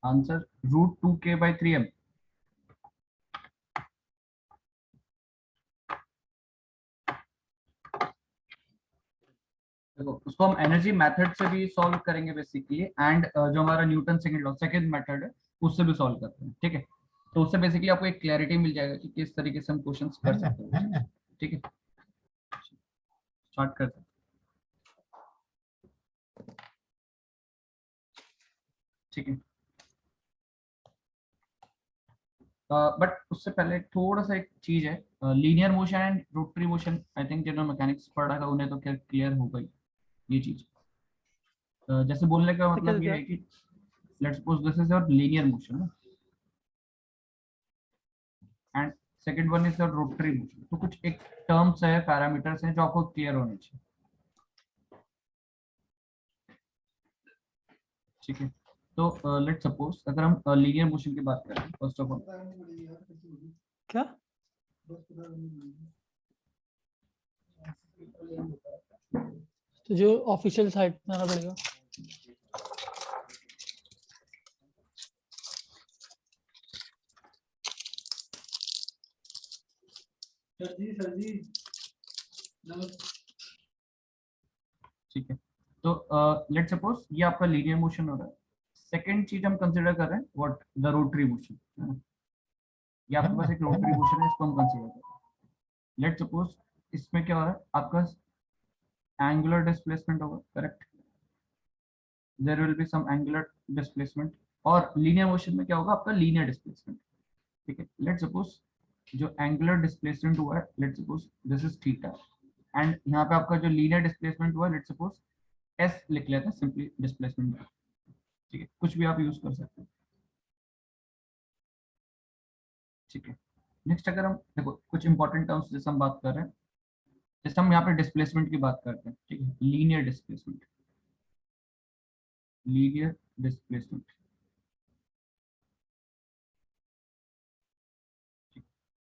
Answer √2k/3m। देखो उसको हम एनर्जी मेथड से भी सॉल्व करेंगे बेसिकली, एंड जो हमारा Newton second law second method है उससे भी सॉल्व करते हैं, ठीक है। तो उससे बेसिकली आपको एक क्लैरिटी मिल जाएगा कि किस तरीके से हम क्वेश्चंस कर सकते हैं, ठीक है। स्टार्ट करते हैं, ठीक है। बट उससे पहले थोड़ा सा एक चीज है, linear motion and rotary motion, I think जिन्होंने मैकेनिक्स पढ़ा है उन्हें तो क्लियर होगा ही ये चीज। जैसे बोलने का मतलब ये क्या? है कि let's suppose this is your linear motion and second one is your rotary motion, तो कुछ एक टर्म्स है, पैरामीटर्स हैं जो आपको क्लियर होने चाहिए, ठीक है। तो लेट्स सपोज अगर हम लीनियर मोशन की बात करें, फर्स्ट ऑफ ऑल क्या? तो जो ऑफिशियल साइट में आना पड़ेगा। सर जी ठीक है। तो लेट्स सपोज ये आपका लीनियर मोशन हो रहा है। सेकंड चीज हम कंसिडर कर रहे हैं व्हाट द रोटरी मोशन, है ना। ये आपके पास एक रोटरी मोशन है, इसको हम कंसिडर कर रहे हैं। लेट्स सपोज इसमें क्या हो रहा है, आपका एंगुलर डिस्प्लेसमेंट होगा, correct. There will be some angular displacement. और लीनियर मोशन में क्या होगा, आपका लीनियर डिस्प्लेसमेंट, ठीक है। लेट्स सपोज जो एंगुलर डिस्प्लेसमेंट हुआ है, let's suppose this is theta, and यहाँ पे आपका जो लीनियर डिस्प्लेसमेंट हुआ है, लेट्स सपोज एस लिख लेते हैं सिंपली डिस्प्लेसमेंट, ठीक है। कुछ भी आप यूज कर सकते हैं, ठीक है। नेक्स्ट अगर हम देखो कुछ इंपॉर्टेंट टर्म्स जैसे हम बात कर रहे हैं, जैसे हम यहाँ पे डिस्प्लेसमेंट की बात करते हैं, ठीक है। Linear displacement, linear displacement,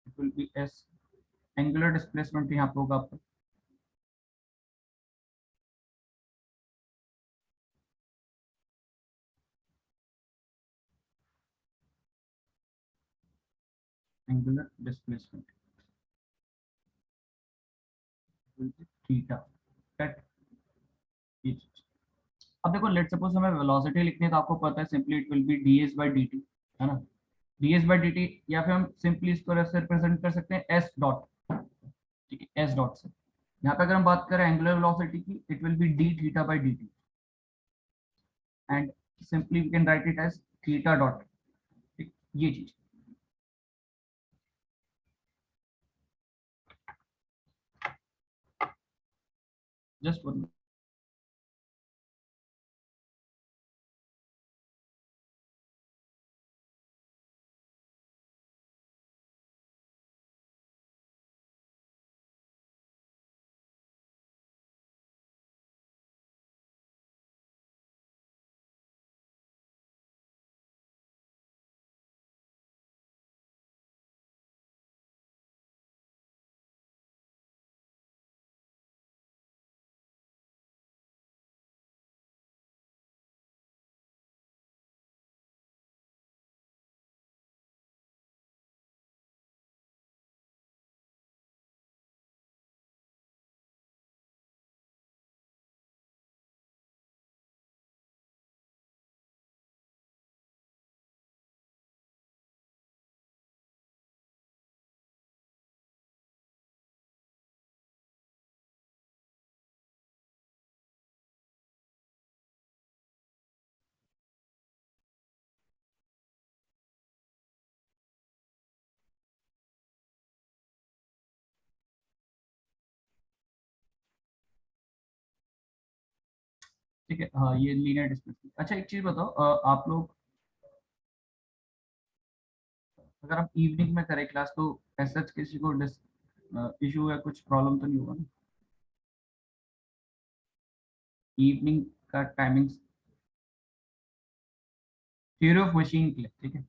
it will B S. Angular displacement यहाँ पे होगा आपका angular displacement will be theta, that is. अब देखो लेट्स सपोज हमें वेलोसिटी लिखनी है, तो आपको पता है simply it will B ds/dt, है ना। ds/dt, या फिर हम सिंपली इसको ऐसे रिप्रेजेंट कर सकते हैं s डॉट, ठीक है, s डॉट से। यहाँ पे अगर हम बात करें एंगुलर वेलोसिटी की, it will be d theta, and simply we can write it as theta dot, ये चीज। जस्ट वन, ठीक है। हाँ ये लीनियर डिस्प्लेसमेंट। अच्छा एक चीज बताओ, आप लोग अगर हम इवनिंग में करें क्लास, तो ऐसा किसी को इशू या कुछ प्रॉब्लम तो नहीं होगा ना, इवनिंग का टाइमिंग थ्योरी ऑफ मशीन के लिए, ठीक है।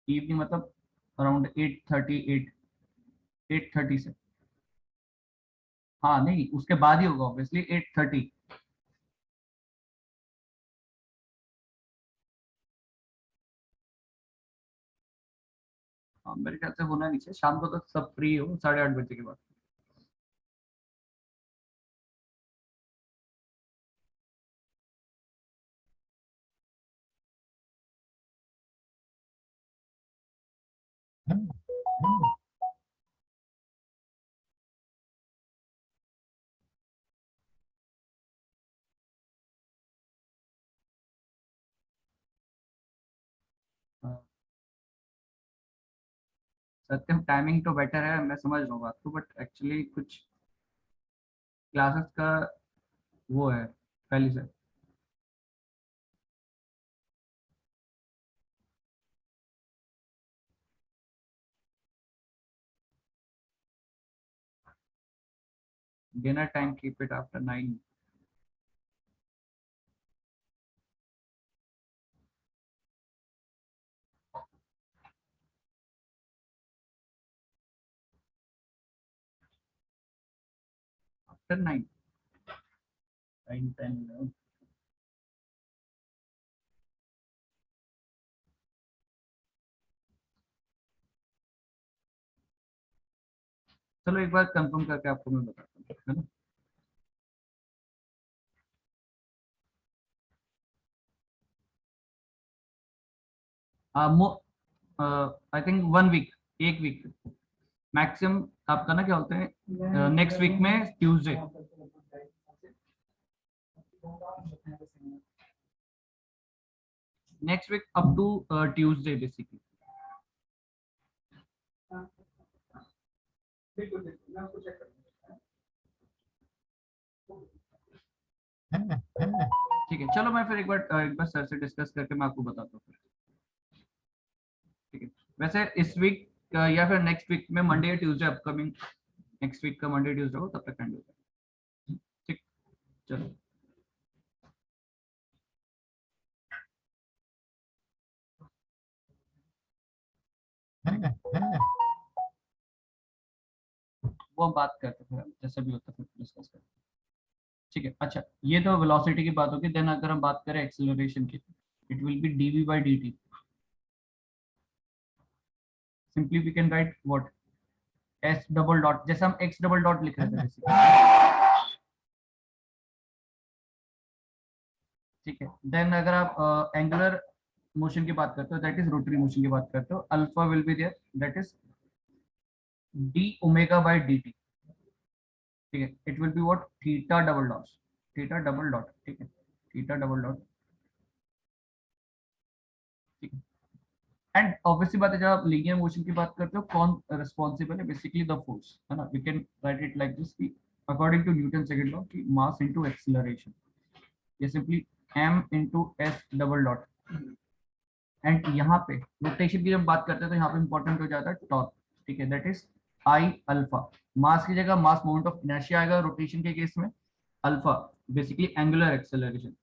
इवनिंग मतलब अराउंड 8:30 से हाँ नहीं, उसके बाद ही होगा ऑब्वियसली 8:30। हाँ मेरे ख्याल से होना नहीं चाहिए, शाम को तो सब फ्री हो 8:30 बजे के बाद। हाँ, सत्यम टाइमिंग तो बेटर है, मैं समझ रहा हूँ बात को, बट एक्चुअली कुछ क्लासेस का वो है पहले से। Dinner time keep it after 9। After 9, 9, 10, 11। चलो एक बार कंफर्म करके आपको मैं बताता हूँ, है ना। आई थिंक 1 वीक, एक वीक मैक्सिमम आपका ना, क्या होते हैं नेक्स्ट वीक में Tuesday. Next week up to Tuesday basically. ठीक है, चलो मैं फिर एक बार सर से डिस्कस करके मैं आपको बताता हूँ फिर। ठीक है, वैसे इस वीक या फिर नेक्स्ट वीक में मंडे या ट्यूसडे अपकमिंग, नेक्स्ट वीक का मंडे ट्यूसडे हो तब तक एंड हो जाएगा। ठीक, चलो। वो हम बात करते हैं फिर, जैसे भी होता है फिर डिस्कस करते हैं। ठीक है, अच्छा ये तो वेलोसिटी की बात होगी, देन अगर हम बात करें एक्सेलरेशन की, it will be dv by dt। Simply we can write what, s double dot, जैसे हम x डबल डॉट लिख रहे थे बेसिकली। ठीक है, देन अगर आप एंगुलर मोशन की बात करते हो, दैट इज रोटरी मोशन की बात करते हो, alpha will be there, that is d omega by dt। ठीक है, it will be what, theta double dot, theta double dot, ठीक है, थीटा डबल डॉट। ठीक है, एंड ऑब्वियसली बात है, जब आप लीनियर मोशन की बात करते हो, कौन रिस्पॉन्सिबल है, बेसिकली द फोर्स, है ना। We can write it like this कि according to Newton second law कि मास इनटू एक्सीलरेशन, ये simply m into s double dot. And यहाँ पे रोटेशन की जब बात करते हैं तो यहाँ पे इंपॉर्टेंट हो जाता है टॉर्क। ठीक है, that is I alpha. Mass की जगह मास मोमेंट ऑफ इनर्शिया आएगा रोटेशन के केस में, alpha basically angular acceleration,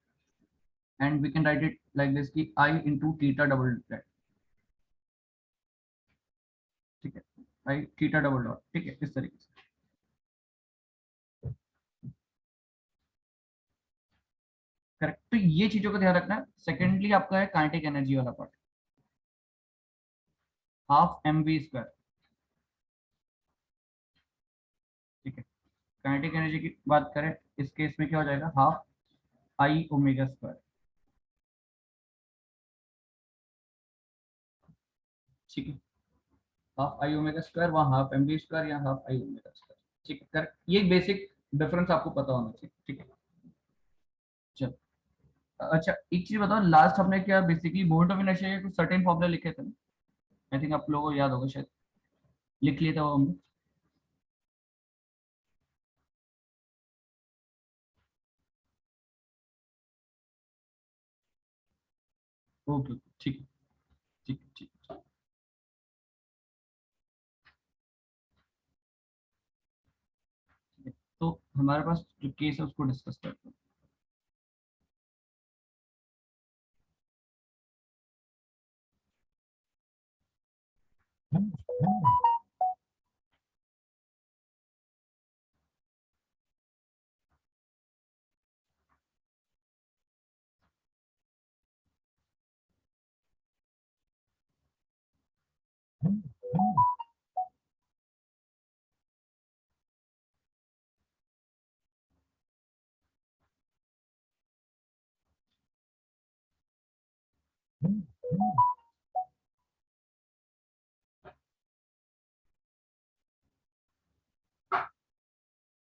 and we can write it like this कि I into theta double dot. ठीक है, आई थीटा डबल डॉट, ठीक है, इस तरीके से। करेक्ट, तो ये चीजों का ध्यान रखना है। सेकेंडली आपका है काइनेटिक एनर्जी वाला part, half M V square. ठीक है, काइनेटिक एनर्जी की बात करें इस केस में क्या हो जाएगा, हाफ आई ओमेगा स्क्वायर। ठीक है, हाफ आई ओमेगा स्क्वायर, वहाँ हाफ एम वी स्क्वायर, या हाफ आई ओमेगा स्क्वायर। ठीक है, करेक्ट, ये बेसिक डिफरेंस आपको पता होना चाहिए। ठीक है, चलो। अच्छा एक चीज बताओ, लास्ट हमने क्या बेसिकली मोमेंट ऑफ इनर्शिया के कुछ सर्टेन फॉर्मूला लिखे थे, आई थिंक आप लोगों को याद होगा शायद, लिख लिए थे वो हमने। ओके, ठीक है, ठीक है, ठीक है। ठीक है, तो हमारे पास जो केस है उसको डिस्कस करते हैं।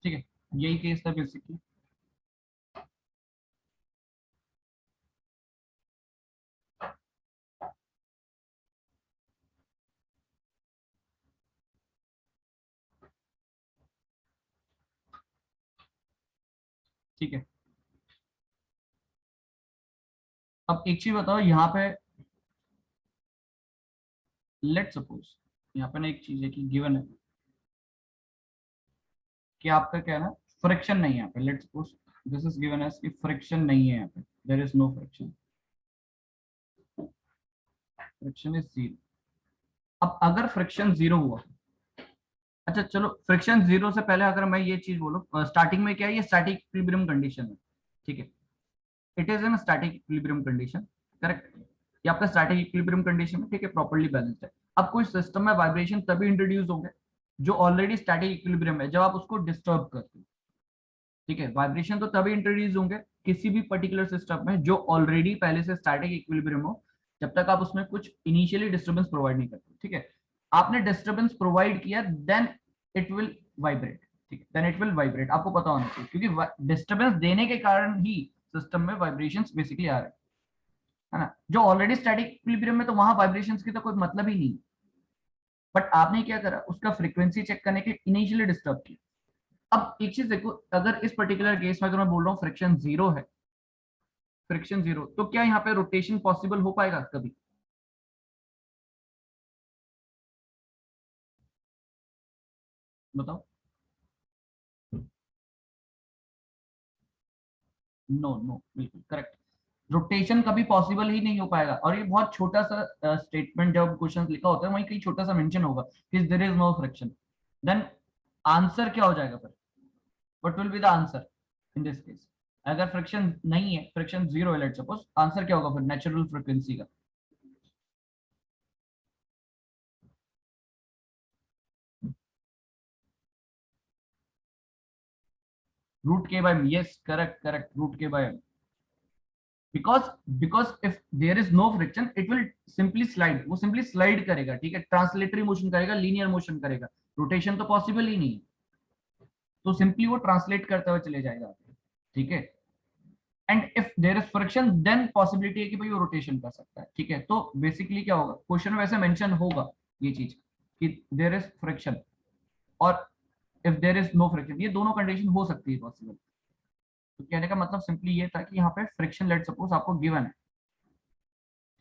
ठीक है, यही केस था बेसिकली। ठीक है, अब एक चीज बताओ यहाँ पे, लेट सपोज यहाँ पे ना एक चीज है कि गिवन है कि आपका क्या है ना, फ्रिक्शन नहीं है यहाँ पे। Let suppose this is given as कि फ्रिक्शन नहीं है यहाँ पे, there is no friction, friction is zero. अब अगर फ्रिक्शन जीरो हुआ, अच्छा चलो फ्रिक्शन जीरो से पहले अगर मैं ये चीज बोलूं, स्टार्टिंग में क्या है, ये स्टैटिक इक्विलिब्रियम कंडीशन है। ठीक है, it is an static equilibrium condition, correct. ये आपका स्टैटिक इक्विलिब्रियम कंडीशन है, ठीक है, प्रॉपर्ली बैलेंस्ड है। अब कोई सिस्टम में वाइब्रेशन तभी इंट्रोड्यूस होंगे जो ऑलरेडी स्टैटिक इक्विलिब्रियम है, जब आप उसको डिस्टर्ब करते हो। ठीक है, वाइब्रेशन तो तभी इंट्रोड्यूस होंगे किसी भी पर्टिकुलर सिस्टम में जो ऑलरेडी पहले से स्टैटिक इक्विलिब्रियम हो, जब तक आप उसमें कुछ इनिशियली डिस्टर्बेंस प्रोवाइड नहीं करते। ठीक है, आपने डिस्टर्बेंस प्रोवाइड किया, देन इट विल वाइब्रेट। ठीक है, देन इट विल वाइब्रेट, आपको पता होना चाहिए, क्योंकि डिस्टर्बेंस देने के कारण ही सिस्टम में वाइब्रेशंस बेसिकली आ रहे हैं, है ना। जो ऑलरेडी स्टैटिक इक्विलिब्रियम में, तो वहां वाइब्रेशंस की तो कोई मतलब ही नहीं। बट आपने क्या करा, उसका फ्रीक्वेंसी चेक करने के लिए इनिशियली डिस्टर्ब किया। अब एक चीज देखो, अगर इस पर्टिकुलर केस में अगर मैं बोल रहा हूँ फ्रिक्शन जीरो है, फ्रिक्शन जीरो, तो क्या यहाँ पे रोटेशन पॉसिबल हो पाएगा कभी? बताओ। नो नो, बिल्कुल करेक्ट, रोटेशन कभी पॉसिबल ही नहीं हो पाएगा। और ये बहुत छोटा सा स्टेटमेंट जब क्वेश्चन लिखा होता है वहीं कहीं छोटा सा मेंशन होगा कि there is no friction, then answer क्या हो जाएगा फिर? What will be the answer in this case? अगर फ्रिक्शन नहीं है, फ्रिक्शन जीरो है, लेट्स सपोज, आंसर क्या होगा फिर नेचुरल फ्रीक्वेंसी का? Root k by, yes correct correct, root k by. Because because if there is no friction it will simply slide, वो simply slide करेगा। ठीक है, ट्रांसलेटरी मोशन करेगा, लीनियर मोशन करेगा, रोटेशन तो पॉसिबल ही नहीं है, तो सिंपली वो ट्रांसलेट करते हुए चले जाएगा। ठीक है, and if there is friction then possibility है कि भाई वो रोटेशन कर सकता है। ठीक है, तो बेसिकली क्या होगा, क्वेश्चन में वैसे मेंशन होगा ये चीज कि देयर इज फ्रिक्शन और if there is no friction, ये दोनों कंडीशन हो सकती है पॉसिबल। तो कहने का मतलब सिंपली ये था कि यहाँ पे फ्रिक्शन लेट सपोज आपको गिवन है।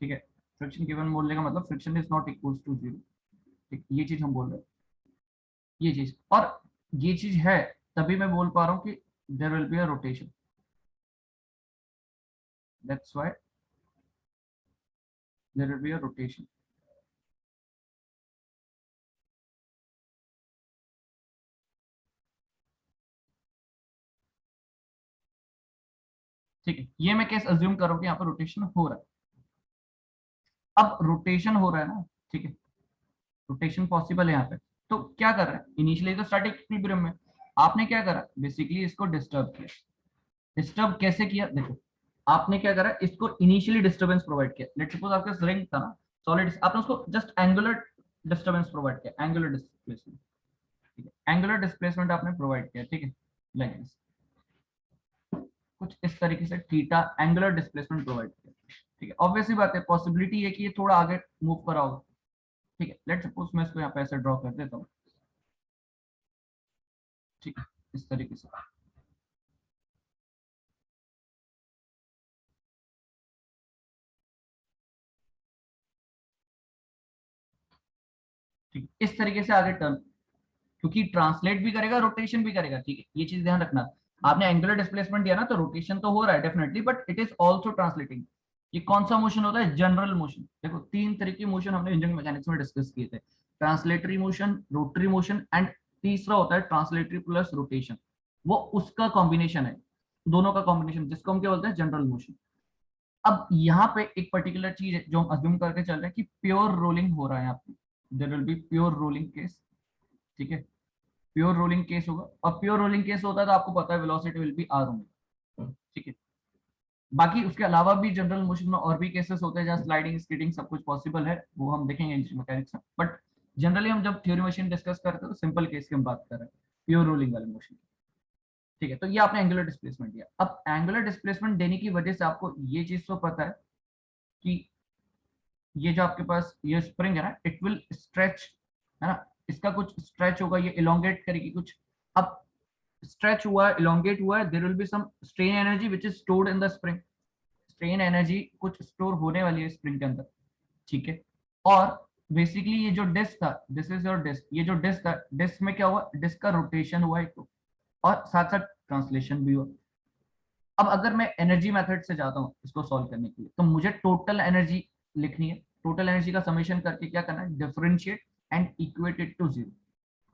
ठीक है, फ्रिक्शन गिवन बोलने का मतलब friction is not equals to zero. ठीक, ये चीज हम बोल रहे हैं, ये चीज, और ये चीज है तभी मैं बोल पा रहा हूँ कि there will be a rotation, that's why there will be a rotation. ठीक है, ये मैं केस अज्यूम कर रहा हूँ कि यहाँ पर रोटेशन हो रहा है। अब रोटेशन हो रहा है ना, ठीक है, रोटेशन पॉसिबल है यहाँ पे, तो क्या कर रहा है, इनिशियली तो स्टैटिक इक्विलिब्रियम में, आपने क्या करा, बेसिकली इसको डिस्टर्ब किया। डिस्टर्ब कैसे किया, देखो, आपने क्या करा, इसको इनिशियली डिस्टर्बेंस प्रोवाइड किया। लेट्स सपोज आपका रिंग था ना सॉलिड, आपने उसको जस्ट एंगुलर डिस्टर्बेंस प्रोवाइड किया, एंगुलर डिस्प्लेसमेंट। ठीक है, एंगुलर डिस्प्लेसमेंट आपने प्रोवाइड किया। ठीक है, लाइक दिस, कुछ इस तरीके से थीटा एंगुलर डिस्प्लेसमेंट प्रोवाइड किया। ठीक है, ऑब्वियसली बात है, पॉसिबिलिटी है कि ये थोड़ा आगे मूव करा होगा। ठीक है, लेट्स सपोज मैं इसको यहाँ पे ऐसे ड्रॉ कर देता हूँ। ठीक है, इस तरीके से। ठीक, इस तरीके से आगे टर्न, क्योंकि ट्रांसलेट भी करेगा, रोटेशन भी करेगा। ठीक है, ये चीज ध्यान रखना, आपने एंगुलर डिस्प्लेसमेंट दिया ना, तो रोटेशन तो हो रहा है definitely, but it is also translating. ये कौन सा मोशन होता है, जनरल मोशन। देखो, तीन तरह के मोशन हमने इंजन मैकेनिक्स में डिस्कस किए थे, translatory motion, rotary motion and तीसरा होता है ट्रांसलेटरी प्लस रोटेशन। वो उसका कॉम्बिनेशन है, दोनों का कॉम्बिनेशन, जिसको हम क्या बोलते हैं, जनरल मोशन। अब यहाँ पे एक पर्टिकुलर चीज है जो हम अज्यूम करके चल रहे हैं कि प्योर रोलिंग हो रहा है यहाँ पे। There will be pure rolling case, ठीक है, प्योर रोलिंग केस होगा, और प्योर रोलिंग केस होता है तो आपको पता है velocity will be are omega, ठीक है। बाकी उसके अलावा भी जनरल मोशन में और भी केसेस होते हैं जहाँ स्लाइडिंग स्कीटिंग सब कुछ पॉसिबल है, वो हम देखेंगे इंजन मैकेनिक्स में, बट जनरली हम जब थ्योरी मशीन डिस्कस करते हैं तो सिंपल केस की हम बात कर रहे हैं, प्योर रोलिंग वाले मोशन, ठीक है। तो ये आपने एंगुलर डिस्प्लेसमेंट दिया। अब एंगुलर डिस्प्लेसमेंट देने की वजह से आपको ये चीज तो पता है कि ये जो आपके पास ये स्प्रिंग है ना, इट विल स्ट्रेच, है ना, इसका कुछ स्ट्रेच होगा, ये इलोंगेट करेगी कुछ। अब स्ट्रेच हुआ है, इलोंगेट हुआ है, there will be some strain energy which is stored in the spring, strain energy कुछ स्टोर होने वाली है स्प्रिंग के अंदर, ठीक है। और बेसिकली ये जो डिस्क था, दिस इज योर डिस्क, ये जो डिस्क था, डिस्क में क्या हुआ, डिस्क का रोटेशन हुआ एक तो, और साथ साथ ट्रांसलेशन भी हुआ। अब अगर मैं एनर्जी मेथड से जाता हूँ इसको सॉल्व करने के लिए, तो मुझे टोटल एनर्जी लिखनी है, टोटल एनर्जी का समेशन करके क्या करना है, differentiate and equate it to zero.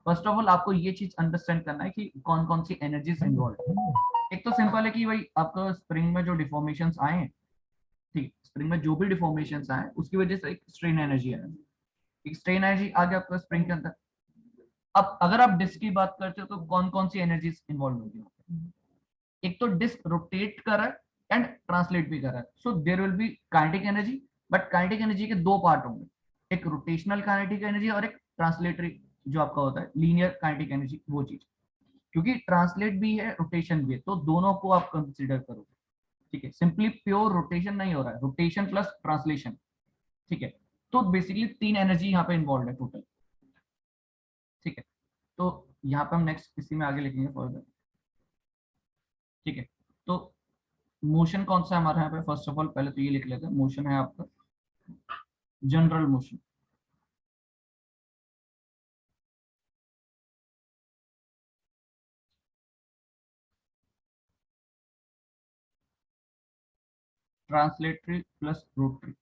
First of all आपको ये चीज अंडरस्टैंड करना है कि कौन कौन सी एनर्जीज इन्वॉल्व है। एक तो सिंपल है कि भाई आपका स्प्रिंग में जो डिफॉर्मेशन आए हैं, ठीक, स्प्रिंग में जो भी डिफॉर्मेशन आए उसकी वजह से एक स्ट्रेन एनर्जी है, एक स्ट्रेन एनर्जी आ गया आपका स्प्रिंग के अंदर। अब अगर आप डिस्क की बात करते हो तो कौन कौन सी एनर्जीज इन्वॉल्व होगी, एक तो डिस्क रोटेट कर रहा है एंड ट्रांसलेट भी कर रहा है, so there will be kinetic energy, but kinetic energy के दो पार्ट होंगे, एक रोटेशनल काइनेटिक एनर्जी और एक ट्रांसलेटरी जो आपका होता है लीनियर काइनेटिक एनर्जी, वो चीज, क्योंकि ट्रांसलेट भी है रोटेशन भी है, तो दोनों को आप कंसिडर करो, ठीक है। सिंपली प्योर रोटेशन नहीं हो रहा है, रोटेशन प्लस ट्रांसलेशन, ठीक है। तो बेसिकली तीन एनर्जी यहाँ पे इन्वॉल्व है टोटल, ठीक है। तो यहाँ पे हम नेक्स्ट इसी में आगे लिखेंगे फर्दर, ठीक है। तो मोशन कौन सा है हमारे यहाँ पे, फर्स्ट ऑफ ऑल पहले तो ये लिख लेते हैं, मोशन है आपका general motion, translatory plus rotary,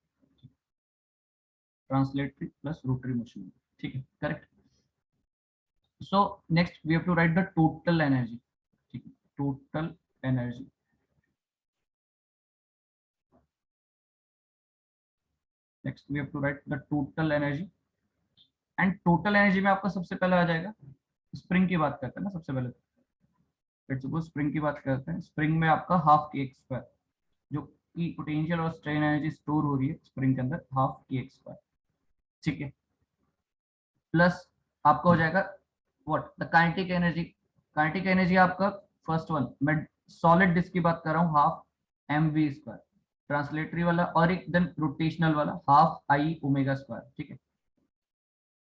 translatory plus rotary motion, ठीक है, correct. So next we have to write the total energy, ठीक है, total energy, next we have to write the total energy, and total energy में आपका सबसे पहले आ जाएगा, spring की बात करते हैं ना सबसे पहले, लेट्स सपोज स्प्रिंग की बात करते हैं, स्प्रिंग में आपका हाफ के एक्स स्क्वायर, जो की पोटेंशियल और स्ट्रेन एनर्जी स्टोर हो रही है स्प्रिंग के अंदर, हाफ के एक्स स्क्वायर, ठीक है, प्लस आपका हो जाएगा what, the kinetic energy, kinetic energy आपका फर्स्ट वन, मैं सॉलिड डिस्क की बात कर रहा हूँ, half M V square, translatory वाला, और एक देन रोटेशनल वाला हाफ आई ओमेगा स्क्वायर, ठीक है,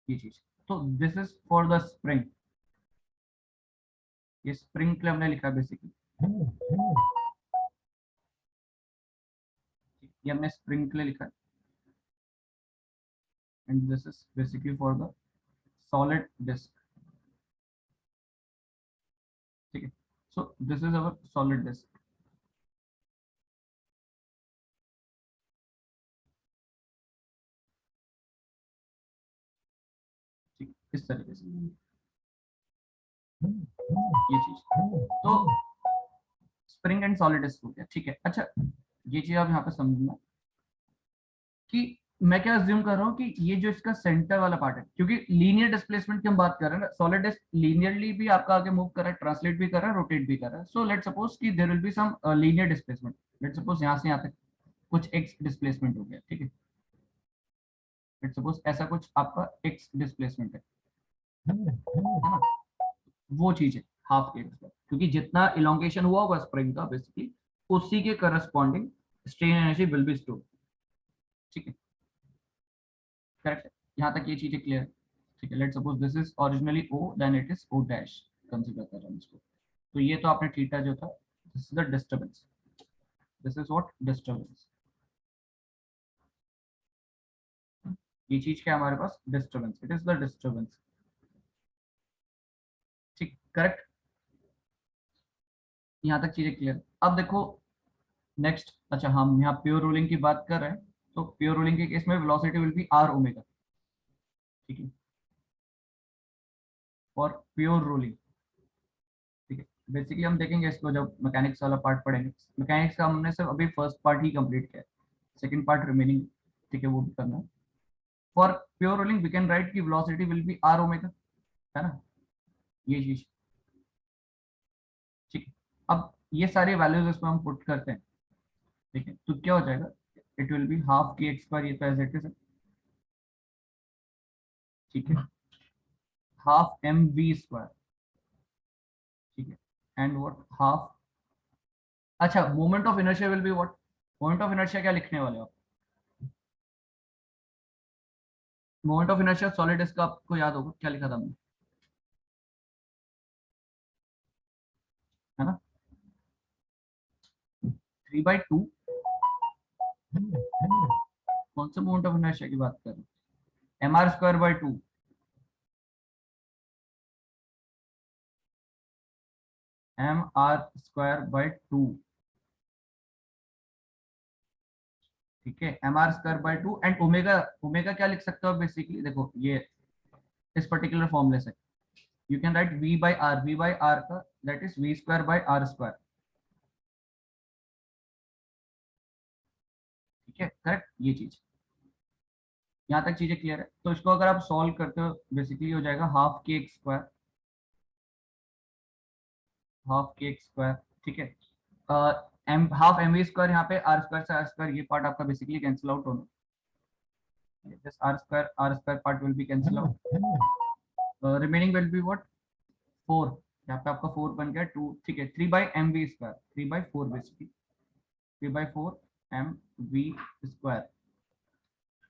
ये चीज। तो this is for the spring, ये स्प्रिंग के लिए हमने लिखा बेसिकली, ये हमने स्प्रिंग के लिए लिखा है, and this is basically for the solid disc, ठीक है। So this is our solid disc, ठीक, इस तरीके से ये चीज, तो स्प्रिंग एंड सॉलिड डिस्क हो गया, ठीक है। अच्छा, ये चीज आप यहाँ पे समझना कि मैं क्या अज्यूम कर रहा हूँ कि ये जो इसका सेंटर वाला पार्ट है, क्योंकि लीनियर डिस्प्लेसमेंट की हम बात कर रहे हैं ना, सॉलिड डिस्क लीनियरली भी आपका आगे मूव कर रहा है, ट्रांसलेट भी कर रहा है, रोटेट भी कर रहा है, सो लेट सपोज कि there will be some linear displacement, let suppose यहाँ से यहाँ तक कुछ एक्स डिस्प्लेसमेंट हो गया, ठीक है, लेट सपोज ऐसा कुछ आपका एक्स डिस्प्लेसमेंट है ना, वो चीज है हाफ के एक्स, क्योंकि जितना इलोंगेशन हुआ होगा स्प्रिंग का बेसिकली, उसी के corresponding strain energy will be store, ठीक है, करेक्ट है, यहाँ तक ये चीजें क्लियर, ठीक है। Let's suppose this is originally O, then it is O dash, consider कर रहे हैं इसको, तो ये तो आपने थीटा जो था, this is the disturbance, this is what disturbance, ये चीज क्या है हमारे पास, disturbance, it is the disturbance, ठीक, करेक्ट, यहाँ तक चीजें क्लियर। अब देखो नेक्स्ट, अच्छा हम यहाँ प्योर रोलिंग की बात कर रहे हैं, तो प्योर रोलिंग के केस में velocity will be are omega, ठीक है, फॉर प्योर रोलिंग, ठीक है। बेसिकली हम देखेंगे इसको जब मैकेनिक्स वाला पार्ट पढ़ेंगे, मैकेनिक्स का हमने सिर्फ अभी फर्स्ट पार्ट ही कंप्लीट किया है, सेकंड पार्ट रिमेनिंग, ठीक है, वो भी करना है। For pure rolling we can write की velocity will be are omega, है ना, ये चीज। ठीक है, अब ये सारे वैल्यूज इसमें हम पुट करते हैं, ठीक है, तो क्या हो जाएगा, it will be half K X square, ये तो एज इट इज है, ठीक है, हाफ एम वी स्क्वायर, ठीक है, एंड व्हाट हाफ, अच्छा moment of inertia will be what, moment of inertia क्या लिखने वाले हो आप, मोमेंट ऑफ इनर्शिया सॉलिड इसका आपको याद होगा क्या लिखा था हमने, है ना, 3/2, कौन सा मोमेंट ऑफ इनर्शिया की बात कर रहे हैं, M are square by two, M are square by two, ठीक है, M are square by two and omega, omega क्या लिख सकते हो बेसिकली, देखो ये इस पर्टिकुलर फॉर्मूले से you can write v by r, v by r का that is v square by r square, ठीक है, करेक्ट, ये चीज, यहाँ तक चीजें क्लियर है, तो इसको अगर आप सॉल्व करते हो बेसिकली हो जाएगा half K X square, half K X square, ठीक है, M half M V square, यहाँ पे आर स्क्वायर ये पार्ट आपका बेसिकली कैंसिल आउट होना, this r square part will be cancel out, remaining will be what 4, यहाँ पे आपका 4 बन गया 2, ठीक है, 3/mv square, 3/4 basically, 3/4 M V square,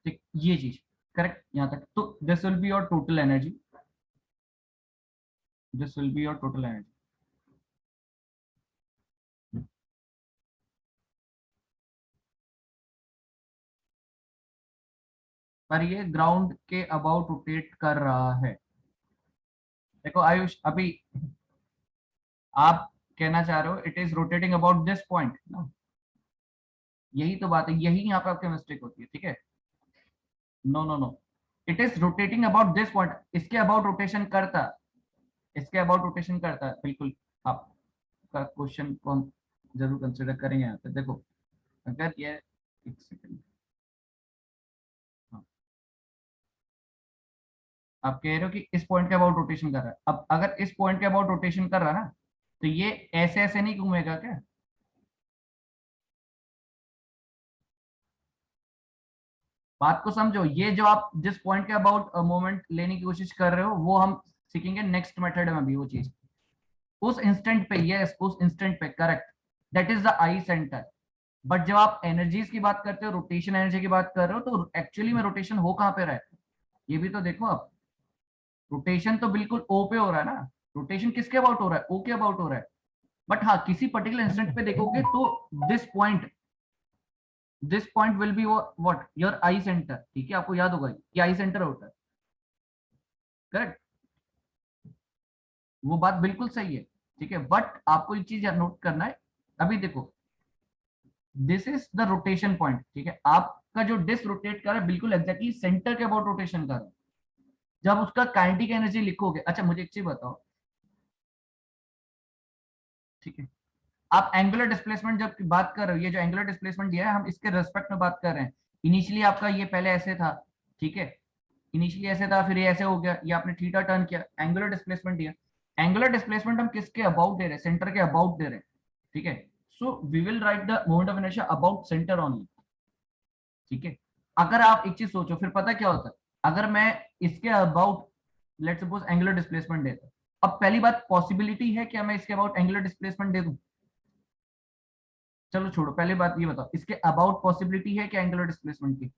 ठीक, ये चीज करेक्ट यहाँ तक, तो this will be your total energy, this will be your total energy, पर ये ग्राउंड के अबाउट रोटेट कर रहा है, देखो आयुष अभी आप कहना चाह रहे हो it is rotating about this point ना, यही तो बात है, यही यहाँ पे आपकी मिस्टेक होती है, ठीक है, no no no, it is rotating about this point, इसके अबाउट रोटेशन करता, इसके अबाउट रोटेशन करता है बिल्कुल, आपका क्वेश्चन को हम जरूर कंसिडर करेंगे यहाँ पे, देखो अगर ये एक सेकंड, हाँ, आप कह रहे हो कि इस पॉइंट के अबाउट रोटेशन कर रहा है, अब अगर इस पॉइंट के अबाउट रोटेशन कर रहा है ना, तो ये ऐसे ऐसे नहीं घूमेगा क्या, बात को समझो, ये जो आप जिस पॉइंट के अबाउट मोमेंट लेने की कोशिश कर रहे हो वो हम सीखेंगे नेक्स्ट मेथड में भी, वो चीज उस इंस्टेंट पे, यस उस इंस्टेंट पे, correct, that is the I centre, but जब आप एनर्जीज की बात करते हो, रोटेशन एनर्जी की बात कर रहे हो, तो एक्चुअली में रोटेशन हो कहाँ पे रहा है, ये भी तो देखो आप, रोटेशन तो बिल्कुल ओ पे हो रहा है ना, रोटेशन किसके अबाउट हो रहा है, ओ के अबाउट हो रहा है, बट हाँ किसी पर्टिकुलर इंस्टेंट पे देखोगे तो this point, this point will be what your I centre, ठीक है, आपको याद होगा ये आई सेंटर होता है, करेक्ट, वो बात बिल्कुल सही है, ठीक है, बट आपको एक चीज नोट करना है, अभी देखो this is the rotation point, ठीक है, आपका जो डिस्क रोटेट कर रहा है बिल्कुल एग्जैक्टली सेंटर के अबाउट रोटेशन कर रहा है, जब उसका काइनेटिक एनर्जी लिखोगे, अच्छा मुझे एक चीज बताओ, ठीक है, आप एंगुलर डिस्प्लेसमेंट जब बात कर रहे हो, ये जो एंगुलर डिस्प्लेसमेंट दिया है हम इसके रेस्पेक्ट में बात कर रहे हैं, इनिशियली आपका ये पहले ऐसे था, ठीक है, इनिशियली ऐसे था, फिर ये ऐसे हो गया, ये आपने थीटा टर्न किया, एंगुलर डिस्प्लेसमेंट दिया, एंगुलर डिस्प्लेसमेंट हम किसके अबाउट दे रहे हैं, सेंटर के अबाउट दे रहे हैं, ठीक है, so we will write the moment of inertia about centre only, ठीक है, अगर आप एक चीज सोचो फिर पता क्या होता है, अगर मैं इसके about let suppose angular displacement देता, अब पहली बात पॉसिबिलिटी है क्या मैं इसके अबाउट एंगुलर डिस्प्लेसमेंट दे दूं, चलो छोड़ो, पहले बात ये बताओ इसके अबाउट पॉसिबिलिटी है क्या एंगुलर डिस्प्लेसमेंट की,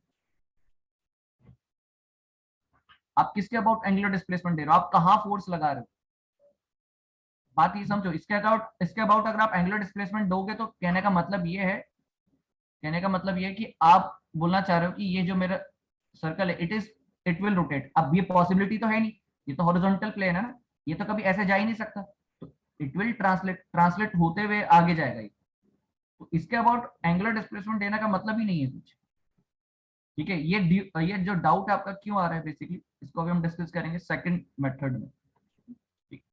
आप किसके अबाउट एंगुलर डिस्प्लेसमेंट दे रहे हो, आप कहाँ फोर्स लगा रहे हो, बात ये समझो, इसके अबाउट अगर आप एंगुलर डिस्प्लेसमेंट दोगे तो कहने का मतलब ये है, कहने का मतलब ये है कि आप बोलना चाह रहे हो कि ये जो मेरा सर्कल है इट विल रोटेट, अब ये पॉसिबिलिटी तो है नहीं, ये तो हॉरिजॉन्टल प्लेन है ना, ये तो कभी ऐसे जा ही नहीं सकता, तो इट विल ट्रांसलेट ट्रांसलेट होते हुए आगे जाएगा ये, तो इसके अबाउट एंगुलर डिस्प्लेसमेंट देने का मतलब ही नहीं है कुछ, ठीक है, ये जो डाउट आपका क्यों आ रहा है बेसिकली, इसको अभी हम डिस्कस करेंगे सेकंड मेथड में, ठीक,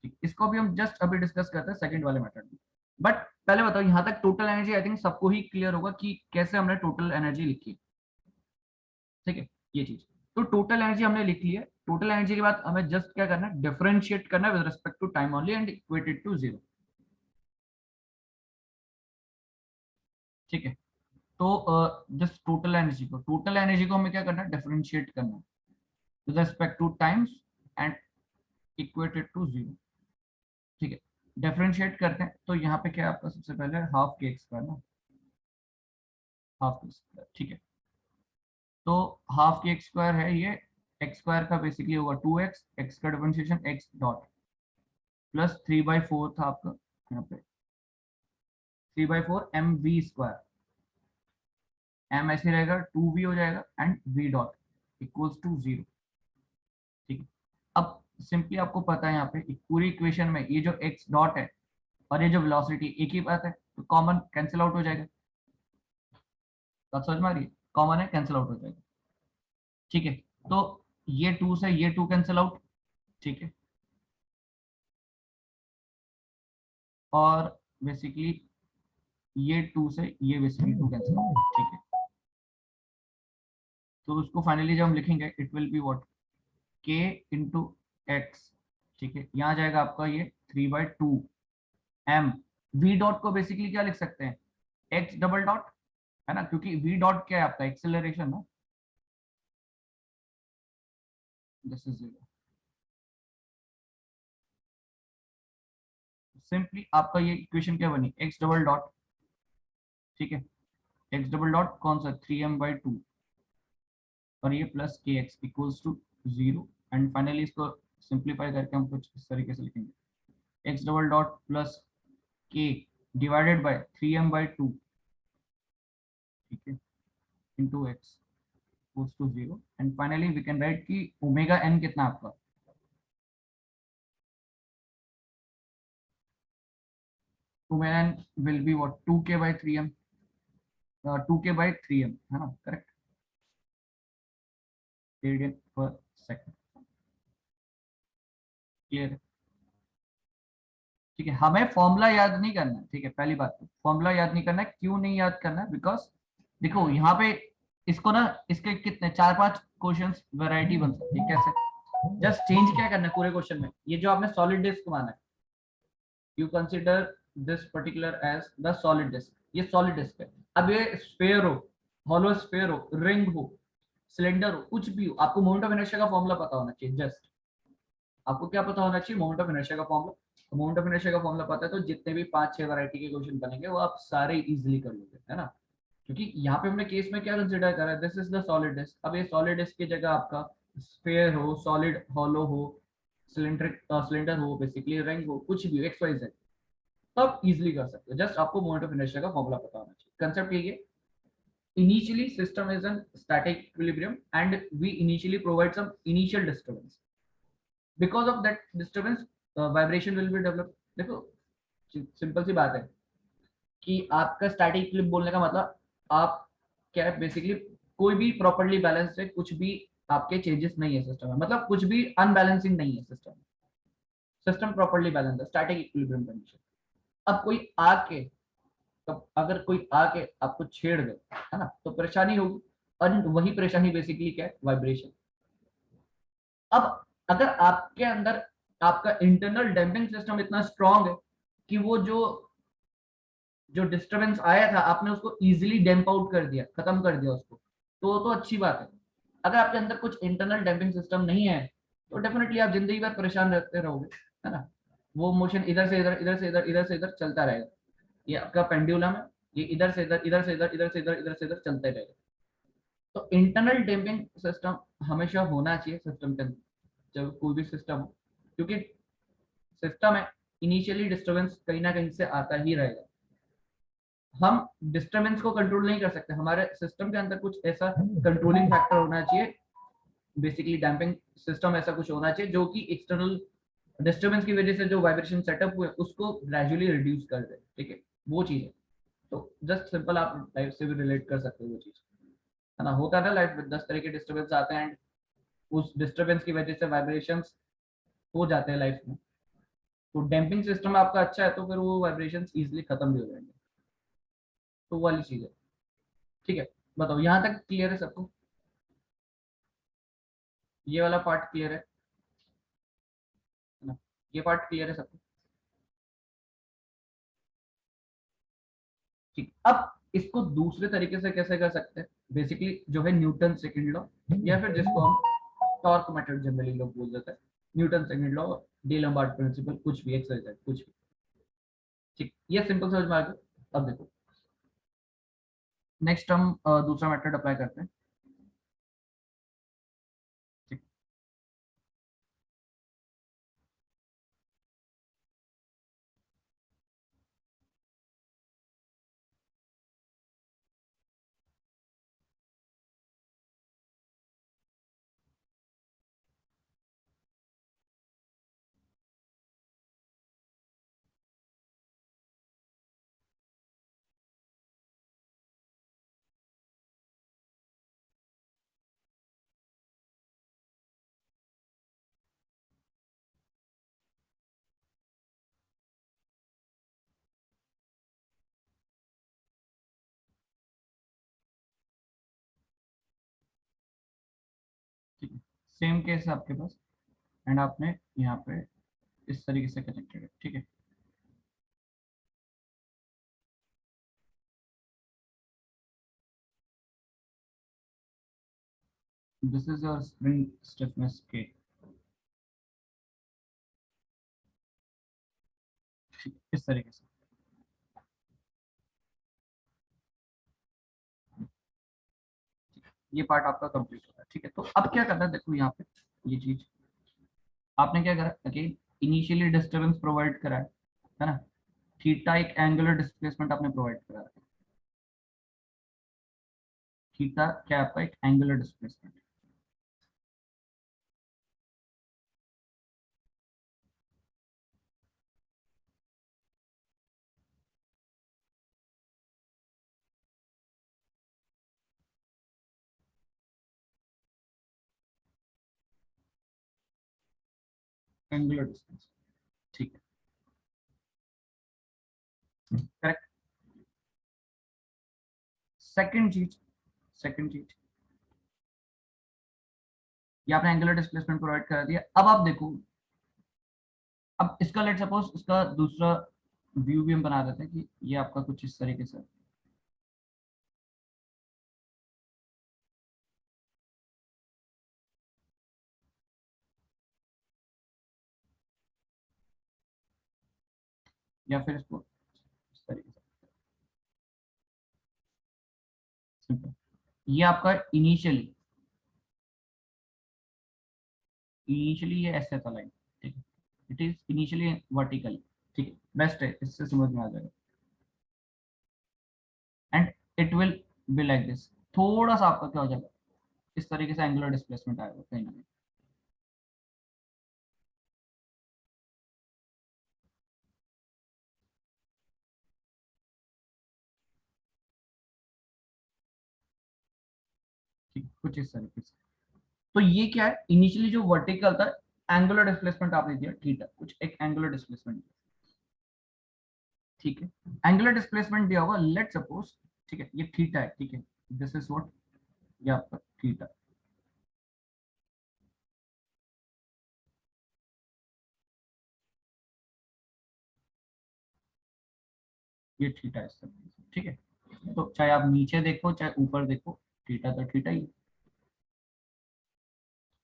ठीक, इसको भी हम जस्ट अभी डिस्कस करते हैं सेकंड वाले मेथड में, बट पहले बताओ यहाँ तक टोटल एनर्जी आई थिंक सबको ही क्लियर होगा कि कैसे हमने टोटल एनर्जी लिखी, ठीक है ये चीज। तो टोटल एनर्जी हमने लिख ली है। टोटल एनर्जी के बाद हमें जस्ट क्या करना है, डिफरेंशिएट करना है with respect to time only and equate it to 0, ठीक है। तो जस्ट टोटल एनर्जी को हमें क्या करना है, डिफरेंशिएट करना है with respect to times and equate it to 0, ठीक है। डिफरेंशिएट करते हैं तो यहाँ पे क्या है आपका, सबसे पहले हाफ के एक्स स्क्वायर ना, हाफ के स्क्वायर, ठीक है। तो हाफ के एक्स स्क्वायर है ये, एक्स स्क्वायर का बेसिकली होगा 2x, एक्स का डिफरेंशिएशन एक्स डॉट प्लस 3/4 था आपका यहाँ पे 3/4 एम वी स्क्वायर, एम ऐसे रहेगा 2v हो जाएगा and v dot equals to 0, ठीक है। अब सिंपली आपको पता है यहाँ पे एक पूरी इक्वेशन में ये जो x डॉट है और ये जो वेलोसिटी एक ही बात है, तो कॉमन कैंसिल आउट हो जाएगा, बात समझ में आ रही है, कॉमन है कैंसिल आउट हो जाएगा, ठीक है। तो ये 2 से ये 2 कैंसिल आउट, ठीक है। और बेसिकली ये 2 से ये बेसिकली 2 कैंसिल आउट, ठीक है। तो उसको फाइनली जब हम लिखेंगे it will be what, k into x, ठीक है। यहाँ जाएगा आपका ये 3/2 m, v डॉट को बेसिकली क्या लिख सकते हैं, x डबल डॉट, है ना, क्योंकि v डॉट क्या है आपका एक्सेलरेशन ना, दिस इज 0। सिंपली आपका ये इक्वेशन क्या बनी, x डबल डॉट, ठीक है, x डबल डॉट कौन सा 3m/2 और ये plus K X equals to 0 and finally इसको सिंप्लीफाई करके हम कुछ इस तरीके से लिखेंगे, x double dot plus k divided by 3m/2, ठीक है, into X equals to 0 and finally we can write कि ओमेगा n कितना आपका, omega n will be what 2k/3m, 2k/3m, है ना, करेक्ट, रेडियन पर सेकंड, क्लियर है, ठीक है। हमें फॉर्मूला याद नहीं करना है, ठीक है, पहली बात तो फॉर्मूला याद नहीं करना है, क्यों नहीं याद करना है, बिकॉज देखो यहाँ पे इसको ना, इसके कितने 4-5 क्वेश्चंस वैरायटी बन सकती है, कैसे, जस्ट चेंज क्या करना है पूरे क्वेश्चन में, ये जो आपने सॉलिड डिस्क माना है, you consider this particular as the solid disc, ये सॉलिड डिस्क है। अब ये स्फेयर हो, हॉलो स्फेयर हो, रिंग हो, सिलेंडर हो, कुछ भी हो, आपको मोमेंट ऑफ इनर्शिया का फॉर्मूला पता होना चाहिए, जस्ट आपको क्या पता होना चाहिए, मोमेंट ऑफ इनर्शिया का फॉर्मूला। मोमेंट ऑफ इनर्शिया का फॉर्मूला पता है तो जितने भी 5-6 वैरायटी के क्वेश्चन बनेंगे वो आप सारे इजीली कर लोगे, है ना, क्योंकि यहाँ पे हमने केस में क्या कंसिडर करा है, this is the solid disc. अब ये सॉलिड डिस्क की जगह आपका स्फेयर हो, सॉलिड हॉलो हो, सिलेंड्रिक सिलेंडर हो, बेसिकली रिंग हो, कुछ भी एक्स वाई जेड, तब इजीली कर सकते हो, जस्ट आपको मोमेंट ऑफ इनर्शिया का फॉर्मूला पता होना चाहिए। कंसेप्ट यही है, initially system is in static equilibrium and we initially provide some initial disturbance, because of that disturbance vibration will be developed। देखो सिंपल सी बात है कि आपका स्टैटिक इक्विलिब्रियम बोलने का मतलब आप क्या बेसिकली कोई भी प्रॉपर्ली बैलेंस्ड है, कुछ भी आपके चेंजेस नहीं है सिस्टम में, मतलब कुछ भी अनबैलेंसिंग नहीं है सिस्टम, सिस्टम प्रॉपर्ली बैलेंस है, स्टैटिक इक्विलिब्रियम कंडीशन। अब कोई आके, तो अगर कोई आके आपको छेड़ दे, है ना, तो परेशानी होगी, और वही परेशानी बेसिकली क्या है, वाइब्रेशन। अब अगर आपके अंदर आपका इंटरनल डैम्पिंग सिस्टम इतना स्ट्रांग है कि वो जो जो डिस्टरबेंस आया था आपने उसको इजीली डैम्प आउट कर दिया, खत्म कर दिया उसको, तो अच्छी बात है। अगर आपके अंदर कुछ इंटरनल डैम्पिंग सिस्टम नहीं है तो डेफिनेटली आप जिंदगी भर परेशान रहते रहोगे, है ना, वो मोशन इधर से इधर, इधर से इधर, इधर से इधर चलता रहेगा, ये आपका पेंडुलम है, ये इधर से इधर, इधर से इधर, इधर से इधर, इधर से इधर चलते रहेगा। तो इंटरनल डैम्पिंग सिस्टम हमेशा होना चाहिए सिस्टम के अंदर, जब कोई भी सिस्टम हो, क्योंकि सिस्टम है, इनिशियली डिस्टरबेंस कहीं ना कहीं से आता ही रहेगा। हम डिस्टरबेंस को कंट्रोल नहीं कर सकते, हमारे सिस्टम के अंदर कुछ ऐसा कंट्रोलिंग फैक्टर होना चाहिए, बेसिकली डैम्पिंग सिस्टम ऐसा कुछ होना चाहिए जो कि एक्सटर्नल डिस्टरबेंस की वजह से जो वाइब्रेशन सेटअप हुए उसको ग्रेजुअली रिड्यूस कर दे, ठीक है, वो चीज है। तो जस्ट सिंपल आप लाइफ से भी रिलेट कर सकते हो वो चीज, है ना, होता है ना लाइफ में 10 तरह के डिस्टरबेंस आते हैं एंड उस डिस्टरबेंस की वजह से वाइब्रेशंस हो जाते हैं लाइफ में, तो डैम्पिंग सिस्टम आपका अच्छा है तो फिर वो वाइब्रेशंस इजीली खत्म भी हो जाएंगे, तो वो वाली चीज है। ठीक है, बताओ यहाँ तक क्लियर है सबको? ये वाला पार्ट क्लियर है ना? ये पार्ट क्लियर है सबको? ठीक, अब इसको दूसरे तरीके से कैसे कर सकते हैं? बेसिकली जो है न्यूटन सेकंड लॉ, या फिर जिसको हम टॉर्क मेथड जनरली लोग बोल देते हैं, Newton second law, d'Alembert principle, कुछ भी एक्सरसाइज कुछ भी। ठीक, ये सिंपल समझ में आ गया। अब देखो नेक्स्ट हम दूसरा मेथड अप्लाई करते हैं। ठीक, ठीक है, सेम केस है आपके पास, एंड आपने यहाँ पे इस तरीके से कनेक्टेड है। ठीक है, this is your spring stiffness के। इस तरीके से ये पार्ट आपका कंप्लीट हो रहा है। ठीक है, तो अब क्या करना है, देखो यहाँ पे ये चीज आपने क्या करा, अगेन इनिशियली डिस्टरबेंस प्रोवाइड करा है ना? थीटा एक एंगुलर डिस्प्लेसमेंट आपने प्रोवाइड करा है। थीटा क्या है आपका? एक एंगुलर डिस्प्लेसमेंट। एंगुलर डिस्प्लेसमेंट, ठीक है, करेक्ट। सेकंड चीज ये आपने एंगुलर डिस्प्लेसमेंट प्रोवाइड करा दिया। अब आप देखो, अब इसका लेट सपोज इसका दूसरा व्यू भी हम बना देते हैं कि ये आपका कुछ इस तरीके से, या फिर इसको इस तरीके से सिंपल। ये आपका इनिशियली इनिशियली ये ऐसे था लाइन। ठीक है, इट इज इनिशियली वर्टिकल। ठीक है, बेस्ट है, इससे समझ में आ जाएगा। And it will be like this, थोड़ा सा आपका क्या हो जाएगा, इस तरीके से एंगुलर डिस्प्लेसमेंट आएगा कहीं ना कहीं। ठीक, कुछ इस तरीके से। तो ये क्या है, इनिशियली जो वर्टिकल था, एंगुलर डिस्प्लेसमेंट आपने दिया थीटा, कुछ एक एंगुलर डिस्प्लेसमेंट। ठीक है, एंगुलर डिस्प्लेसमेंट दिया होगा, लेट सपोज। ठीक है, ये थीटा है। ठीक है, दिस इज व्हाट, ये आपका थीटा, ये थीटा इस तरीके से। ठीक है, तो चाहे आप नीचे देखो चाहे ऊपर देखो, थीटा तो थीटा ही है।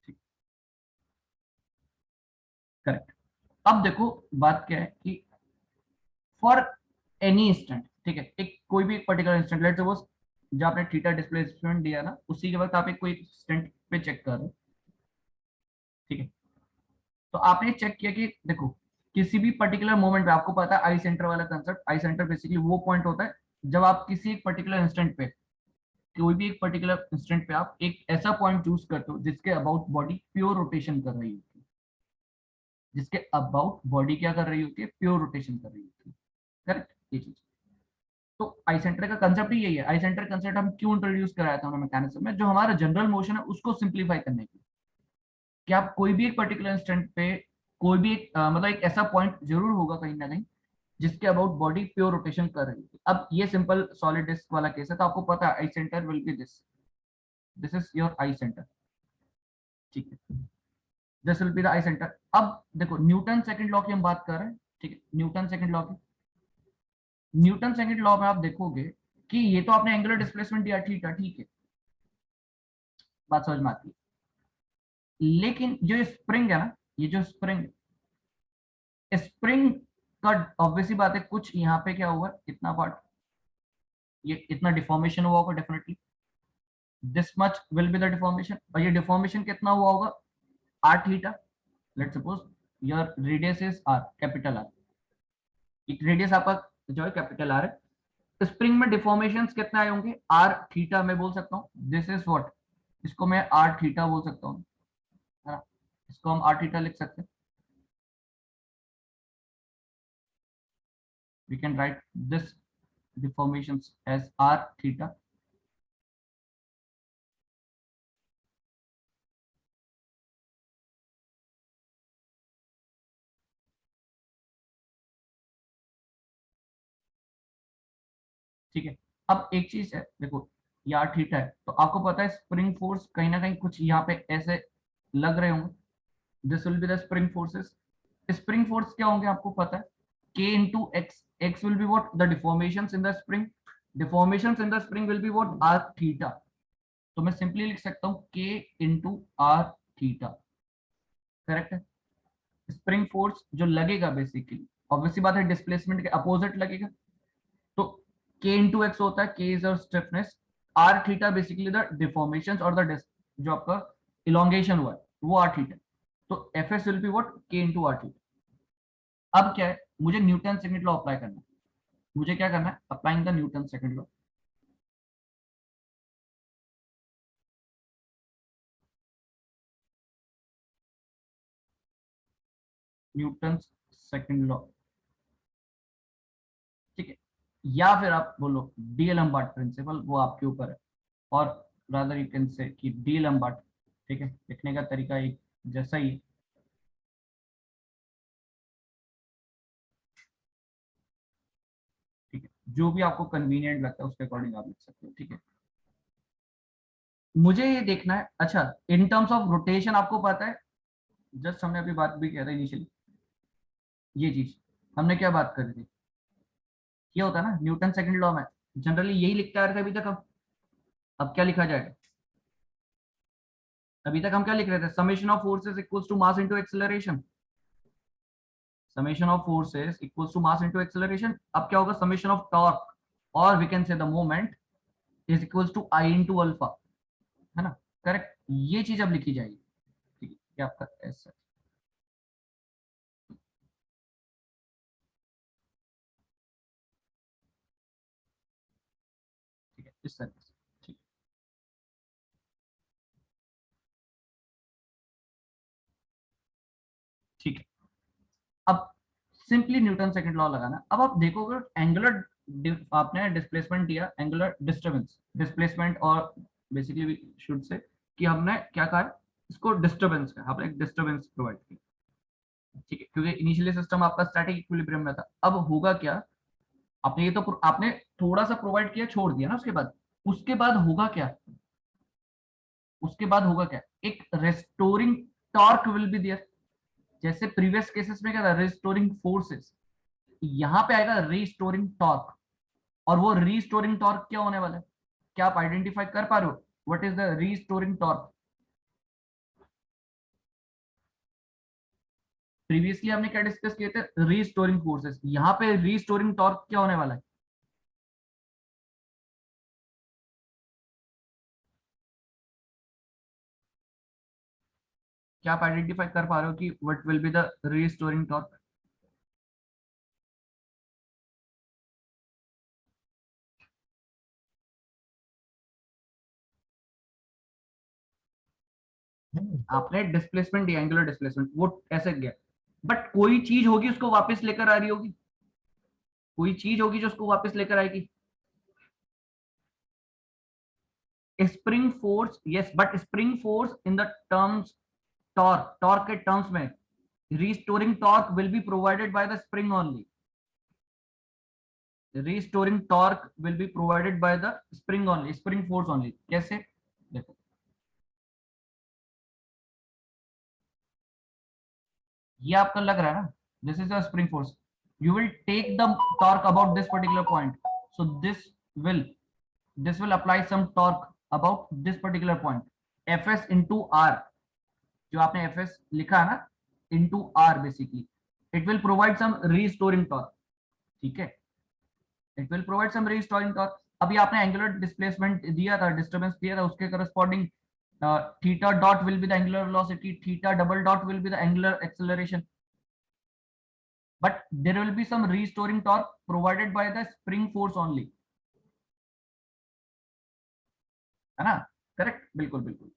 ठीक, करेक्ट। अब देखो बात क्या है कि फॉर एनी इंस्टेंट, ठीक है, एक कोई भी एक पर्टिकुलर इंस्टेंट, लेट सपोज जब आपने थीटा डिस्प्लेसमेंट दिया ना, उसी के वक्त आप एक कोई इंस्टेंट पे चेक कर रहे हो। ठीक है, तो आपने चेक किया कि देखो किसी भी पर्टिकुलर मोमेंट पे, आपको पता है आई सेंटर वाला कंसेप्ट, आई सेंटर बेसिकली वो पॉइंट होता है जब आप किसी एक पर्टिकुलर इंस्टेंट पे, कोई भी एक पर्टिकुलर इंस्टेंट पे आप एक ऐसा पॉइंट चूज करते हो जिसके अबाउट बॉडी प्योर रोटेशन कर रही होती है, जिसके अबाउट बॉडी क्या कर रही होती है, प्योर रोटेशन कर रही होती है। करेक्ट, ये चीज। तो आई सेंटर का कंसेप्ट ही यही है। आई सेंटर कंसेप्ट हम क्यों इंट्रोड्यूस कराया था मैकेनिज्म में, जो हमारा जनरल मोशन है उसको सिंप्लीफाई करने के लिए, कि आप कोई भी एक पर्टिकुलर इंस्टेंट पे कोई भी एक मतलब एक ऐसा पॉइंट जरूर होगा कहीं ना कहीं जिसके अबाउट बॉडी प्योर रोटेशन कर रही है। अब ये सिंपल सॉलिड डिस्क वाला केस है, तो आपको पता है I centre will be this, this is your I centre, ठीक है, this will be the I centre. अब देखो न्यूटन सेकंड लॉ की हम बात कर रहे हैं, ठीक है, न्यूटन सेकंड लॉ की, न्यूटन सेकंड लॉ में आप देखोगे कि ये तो आपने एंगुलर डिस्प्लेसमेंट दिया थीटा, ठीक है, बात समझ में आती है, लेकिन जो ये स्प्रिंग है ना, ये जो स्प्रिंग, स्प्रिंग का ऑब्वियसली बात है कुछ यहाँ पे क्या हुआ, इतना पार्ट, ये इतना डिफॉर्मेशन हुआ होगा definitely, this much will be the deformation, और ये डिफॉर्मेशन कितना हुआ होगा, R theta, let's suppose your radius is R, capital R, एक रेडियस आपका जो है कैपिटल आर है, स्प्रिंग में डिफॉर्मेशन कितने आए होंगे, आर थीटा मैं बोल सकता हूँ, दिस इज व्हाट, इसको मैं आर थीटा बोल सकता हूँ, है ना, इसको हम आर थीटा लिख सकते हैं, we can write this deformations as r theta, ठीक है। अब एक चीज है देखो, ये r थीटा है, तो आपको पता है स्प्रिंग फोर्स कहीं ना कहीं कुछ यहाँ पे ऐसे लग रहे होंगे, this will be the spring forces, spring force क्या होंगे आपको पता है, k into x, x will be what, the deformations in the spring, deformations in the spring will be what, r theta, तो मैं सिंपली लिख सकता हूँ k into r theta, correct है। स्प्रिंग फोर्स जो लगेगा बेसिकली, ऑब्वियसली बात है डिस्प्लेसमेंट के अपोजिट लगेगा, तो k इंटू एक्स होता है, k इज और stiffness, r theta basically the deformation और द जो आपका इलोंगेशन हुआ है वो r थीटा, तो F S will be what, k into r theta. अब क्या है, मुझे न्यूटन सेकंड लॉ अप्लाई करना है, मुझे क्या करना है, applying the Newton second law, Newton second law, ठीक है, या फिर आप बोलो डी लंबार्ड प्रिंसिपल, वो आपके ऊपर है, और रादर यू कैन से कि डी लंबार्ड, ठीक है, लिखने का तरीका एक जैसा ही है, ठीक है, जो भी आपको कन्वीनियंट लगता है उसके अकॉर्डिंग आप लिख सकते हो, ठीक है। मुझे ये देखना है, अच्छा इन टर्म्स ऑफ रोटेशन आपको पता है, जस्ट हमने अभी बात भी किया था इनिशियली, ये चीज हमने क्या बात करी थी, ये होता है ना न्यूटन सेकंड लॉ में जनरली यही लिखते आ रहे थे अभी तक, अब क्या लिखा जाएगा, अभी तक हम क्या लिख रहे थे, summation of forces equals to mass into acceleration, summation of forces equals to mass into acceleration, अब क्या होगा, समेशन ऑफ टॉर्क, और we can say the moment is equals to I into alpha, है ना, करेक्ट, ये चीज अब लिखी जाएगी, ठीक है, ये आपका ऐसा, ठीक है, इस तरह से, ठीक, ठीक है। अब सिंपली न्यूटन सेकंड लॉ लगाना, अब आप देखोगे एंगुलर, आपने डिस्प्लेसमेंट दिया, एंगुलर डिस्टर्बेंस, डिस्प्लेसमेंट, और बेसिकली शुड से कि हमने क्या कहा है, इसको डिस्टर्बेंस का, आपने एक डिस्टर्बेंस प्रोवाइड की, ठीक है, क्योंकि इनिशियली सिस्टम आपका स्टैटिक इक्विलिब्रियम में था, अब होगा क्या, आपने ये तो आपने थोड़ा सा प्रोवाइड किया छोड़ दिया ना, उसके बाद होगा क्या, उसके बाद होगा क्या, एक restoring torque will be there, जैसे प्रीवियस केसेस में क्या था, रिस्टोरिंग फोर्सेस, यहाँ पे आएगा रिस्टोरिंग टॉर्क, और वो रिस्टोरिंग टॉर्क क्या होने वाला है, क्या आप आइडेंटिफाई कर पा रहे हो, what is the restoring torque, previously हमने क्या डिस्कस किए थे, रिस्टोरिंग फोर्सेस, यहाँ पे रिस्टोरिंग टॉर्क क्या होने वाला है, क्या आप आइडेंटिफाई कर पा रहे हो कि what will be the restoring torque, आपने डिस्प्लेसमेंट दिया, एंगुलर डिस्प्लेसमेंट, वो ऐसे गया, बट कोई चीज होगी उसको वापस लेकर आ रही होगी, कोई चीज होगी जो उसको वापस लेकर आएगी, spring force, yes, but spring force in the terms, torque, torque के टर्म्स में restoring torque will be provided by the spring only. Restoring torque will be provided by the spring only, spring force only. कैसे? देखो, ये आपका लग रहा है ना, this is a spring force. You will take the torque about this particular point. So this will apply some torque about this particular point. Fs into R, जो आपने Fs लिखा है ना, into R basically, it will provide some restoring torque. ठीक है, it will provide some restoring torque. अभी आपने angular displacement दिया था, डिस्टर्बेंस दिया था, उसके corresponding theta dot will be the angular velocity, theta double dot will be the angular acceleration, but there will be some restoring torque provided by the spring force only, है ना? Correct, बिल्कुल बिल्कुल।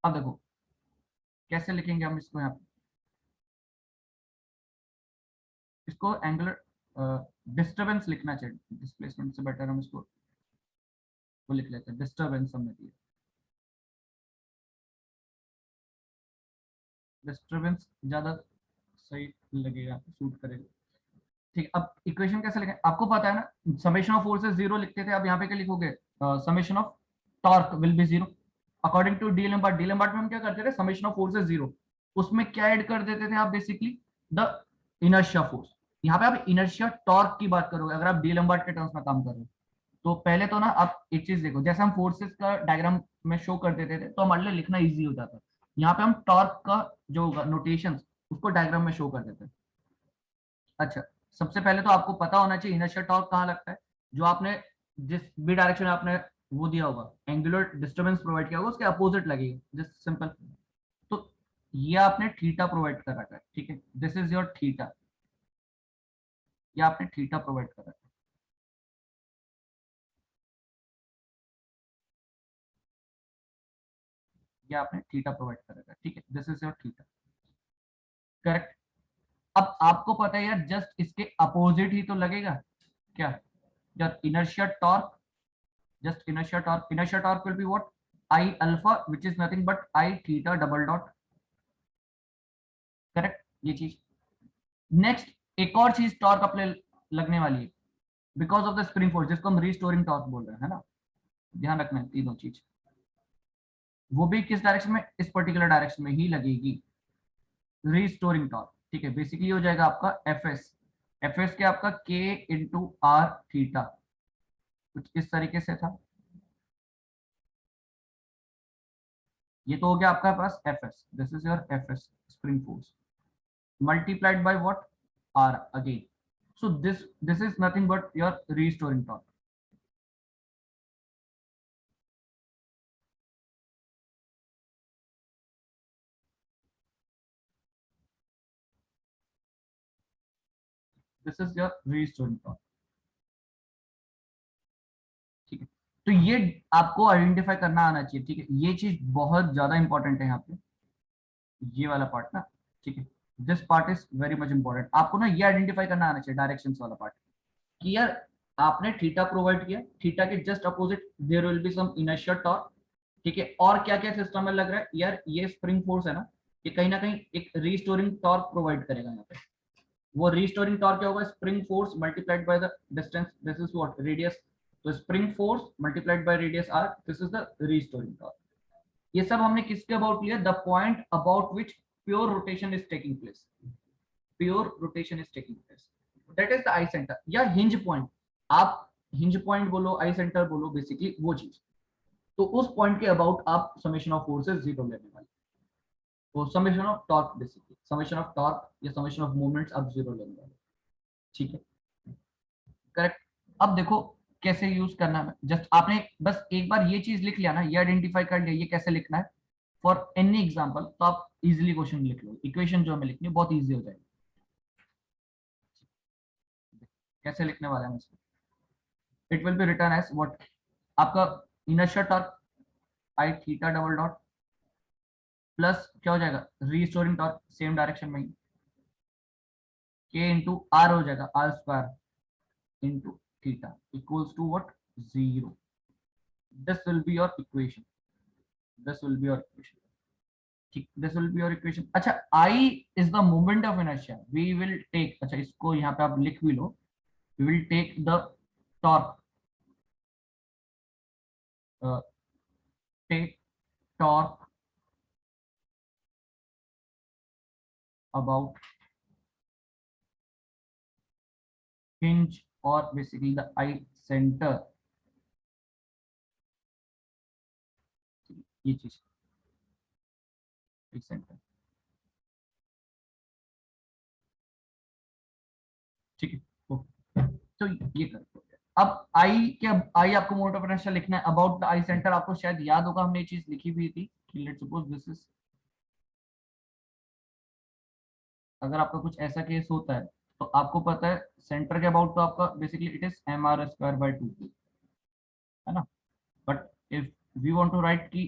अब देखो कैसे लिखेंगे हम इसको, यहाँ पे इसको एंगुलर डिस्टर्बेंस लिखना चाहिए, डिस्प्लेसमेंट से बेटर हम इसको वो लिख लेते हैं, डिस्टर्बेंस हमने दिया, डिस्टर्बेंस ज्यादा सही लगेगा, सूट करेगा। ठीक, अब इक्वेशन कैसे लिखें, आपको पता है ना, समेशन ऑफ फोर्सेस जीरो लिखते थे, अब यहाँ पे क्या लिखोगे, summation of torque will be zero according to d'Alembert. D'Alembert में हम क्या करते थे, समेशन ऑफ फोर्सेस जीरो, उसमें क्या ऐड कर देते थे आप, बेसिकली द इनर्शिया फोर्स। यहाँ पे आप इनर्शिया टॉर्क की बात करोगे अगर आप डी लैम्बर्ट के टर्म्स में काम कर रहे हो, तो पहले तो ना आप एक चीज देखो, जैसे हम फोर्सेस का डायग्राम में शो कर देते थे तो हमारे लिए लिखना इजी हो जाता है, यहाँ पे हम टॉर्क का जो होगा नोटेशन उसको डायग्राम में शो कर देते हैं। अच्छा, सबसे पहले तो आपको पता होना चाहिए इनर्शिया टॉर्क कहाँ लगता है, जो आपने जिस भी डायरेक्शन में आपने वो दिया होगा, एंगुलर डिस्टर्बेंस प्रोवाइड किया होगा, उसके अपोजिट लगेगी, जस्ट सिंपल। तो ये आपने थीटा प्रोवाइड कर रखा है, ठीक है, दिस इज योर थीटा, ये आपने थीटा प्रोवाइड कर रखा है। ये आपने थीटा प्रोवाइड कर रखा है, ठीक है, this is your theta, correct. अब आपको पता है यार, जस्ट इसके अपोजिट ही तो लगेगा क्या, यार inertia torque, just inertia torque will be what, I alpha, which is nothing but I theta double dot, correct, ये चीज। नेक्स्ट एक और चीज टॉर्क अपने लगने वाली है, because of the spring force, जिसको हम रिस्टोरिंग टॉर्क बोल रहे हैं, है ना, ध्यान रखना है तीनों चीज, वो भी किस डायरेक्शन में, इस पर्टिकुलर डायरेक्शन में ही लगेगी, रिस्टोरिंग टॉर्क, ठीक है। बेसिकली हो जाएगा आपका एफएस, एफएस के आपका के इंटू आर थीटा, कुछ इस तरीके से था, ये तो हो गया आपका पास FS, this is your FS spring force, multiplied by what, r again, so this is nothing but your restoring torque, this is your restoring torque, ठीक है। तो ये आपको आइडेंटिफाई करना आना चाहिए, ठीक है, ये चीज बहुत ज्यादा इंपॉर्टेंट है यहाँ पे, ये वाला पार्ट ना, ठीक है, this part is very much important, आपको ना ये आइडेंटिफाई करना आना चाहिए, डायरेक्शंस वाला पार्ट, कि यार आपने थीटा प्रोवाइड किया, थीटा के just opposite there will be some inertia torque, ठीक है, और क्या क्या सिस्टम में लग रहा है यार, ये स्प्रिंग फोर्स है ना, ये कहीं ना कहीं एक रिस्टोरिंग टॉर्क प्रोवाइड करेगा यहाँ पे, वो रिस्टोरिंग टॉर्क क्या होगा, spring force multiplied by the distance, this is what, radius, तो spring force multiplied by radius r, this is the restoring torque. ये सब हमने किसके अबाउट लिया, the point about which pure rotation is taking place, pure rotation is taking place, that is the I centre या hinge point, आप hinge point बोलो, I centre बोलो, basically वो चीज, तो उस पॉइंट के अबाउट आप समेशन ऑफ फोर्सेस जीरो लेने वाले, तो summation of torque, basically summation of torque या समेशन ऑफ मोमेंट्स आप जीरो लेने वाले, ठीक है, करेक्ट। अब देखो कैसे यूज करना है, जस्ट आपने बस एक बार ये चीज लिख लिया ना, ये आइडेंटिफाई कर लिया ये कैसे लिखना है फॉर एनी एग्जांपल, तो आप इजीली क्वेश्चन लिख लो, इक्वेशन जो हमें लिखनी है बहुत इजी हो जाएगी। कैसे लिखने वाले हैं इसको, it will be written as what, आपका inertia torque I theta double dot plus क्या हो जाएगा, रीस्टोरिंग टॉर्क सेम डायरेक्शन में ही, के इंटू आर हो जाएगा, r square into theta equals to what, zero, this will be your equation, this will be your equation, ठीक, this will be your equation. अच्छा, I is the moment of inertia, we will take, अच्छा इसको यहाँ पे आप लिख भी लो, we will take the torque, take torque about hinge or basically the eye center, ये चीज eye center, ठीक है। ओके, तो ये कर दो। अब आई क्या, आई आपको मोमेंट ऑफ इनर्शिया लिखना है अबाउट द आई सेंटर, आपको शायद याद होगा हमने ये चीज लिखी हुई थी कि लेट्स सपोज दिस इज, अगर आपका कुछ ऐसा केस होता है तो आपको पता है सेंटर के अबाउट तो आपका basically it is M are square by 2, है ना। But if we want to write K,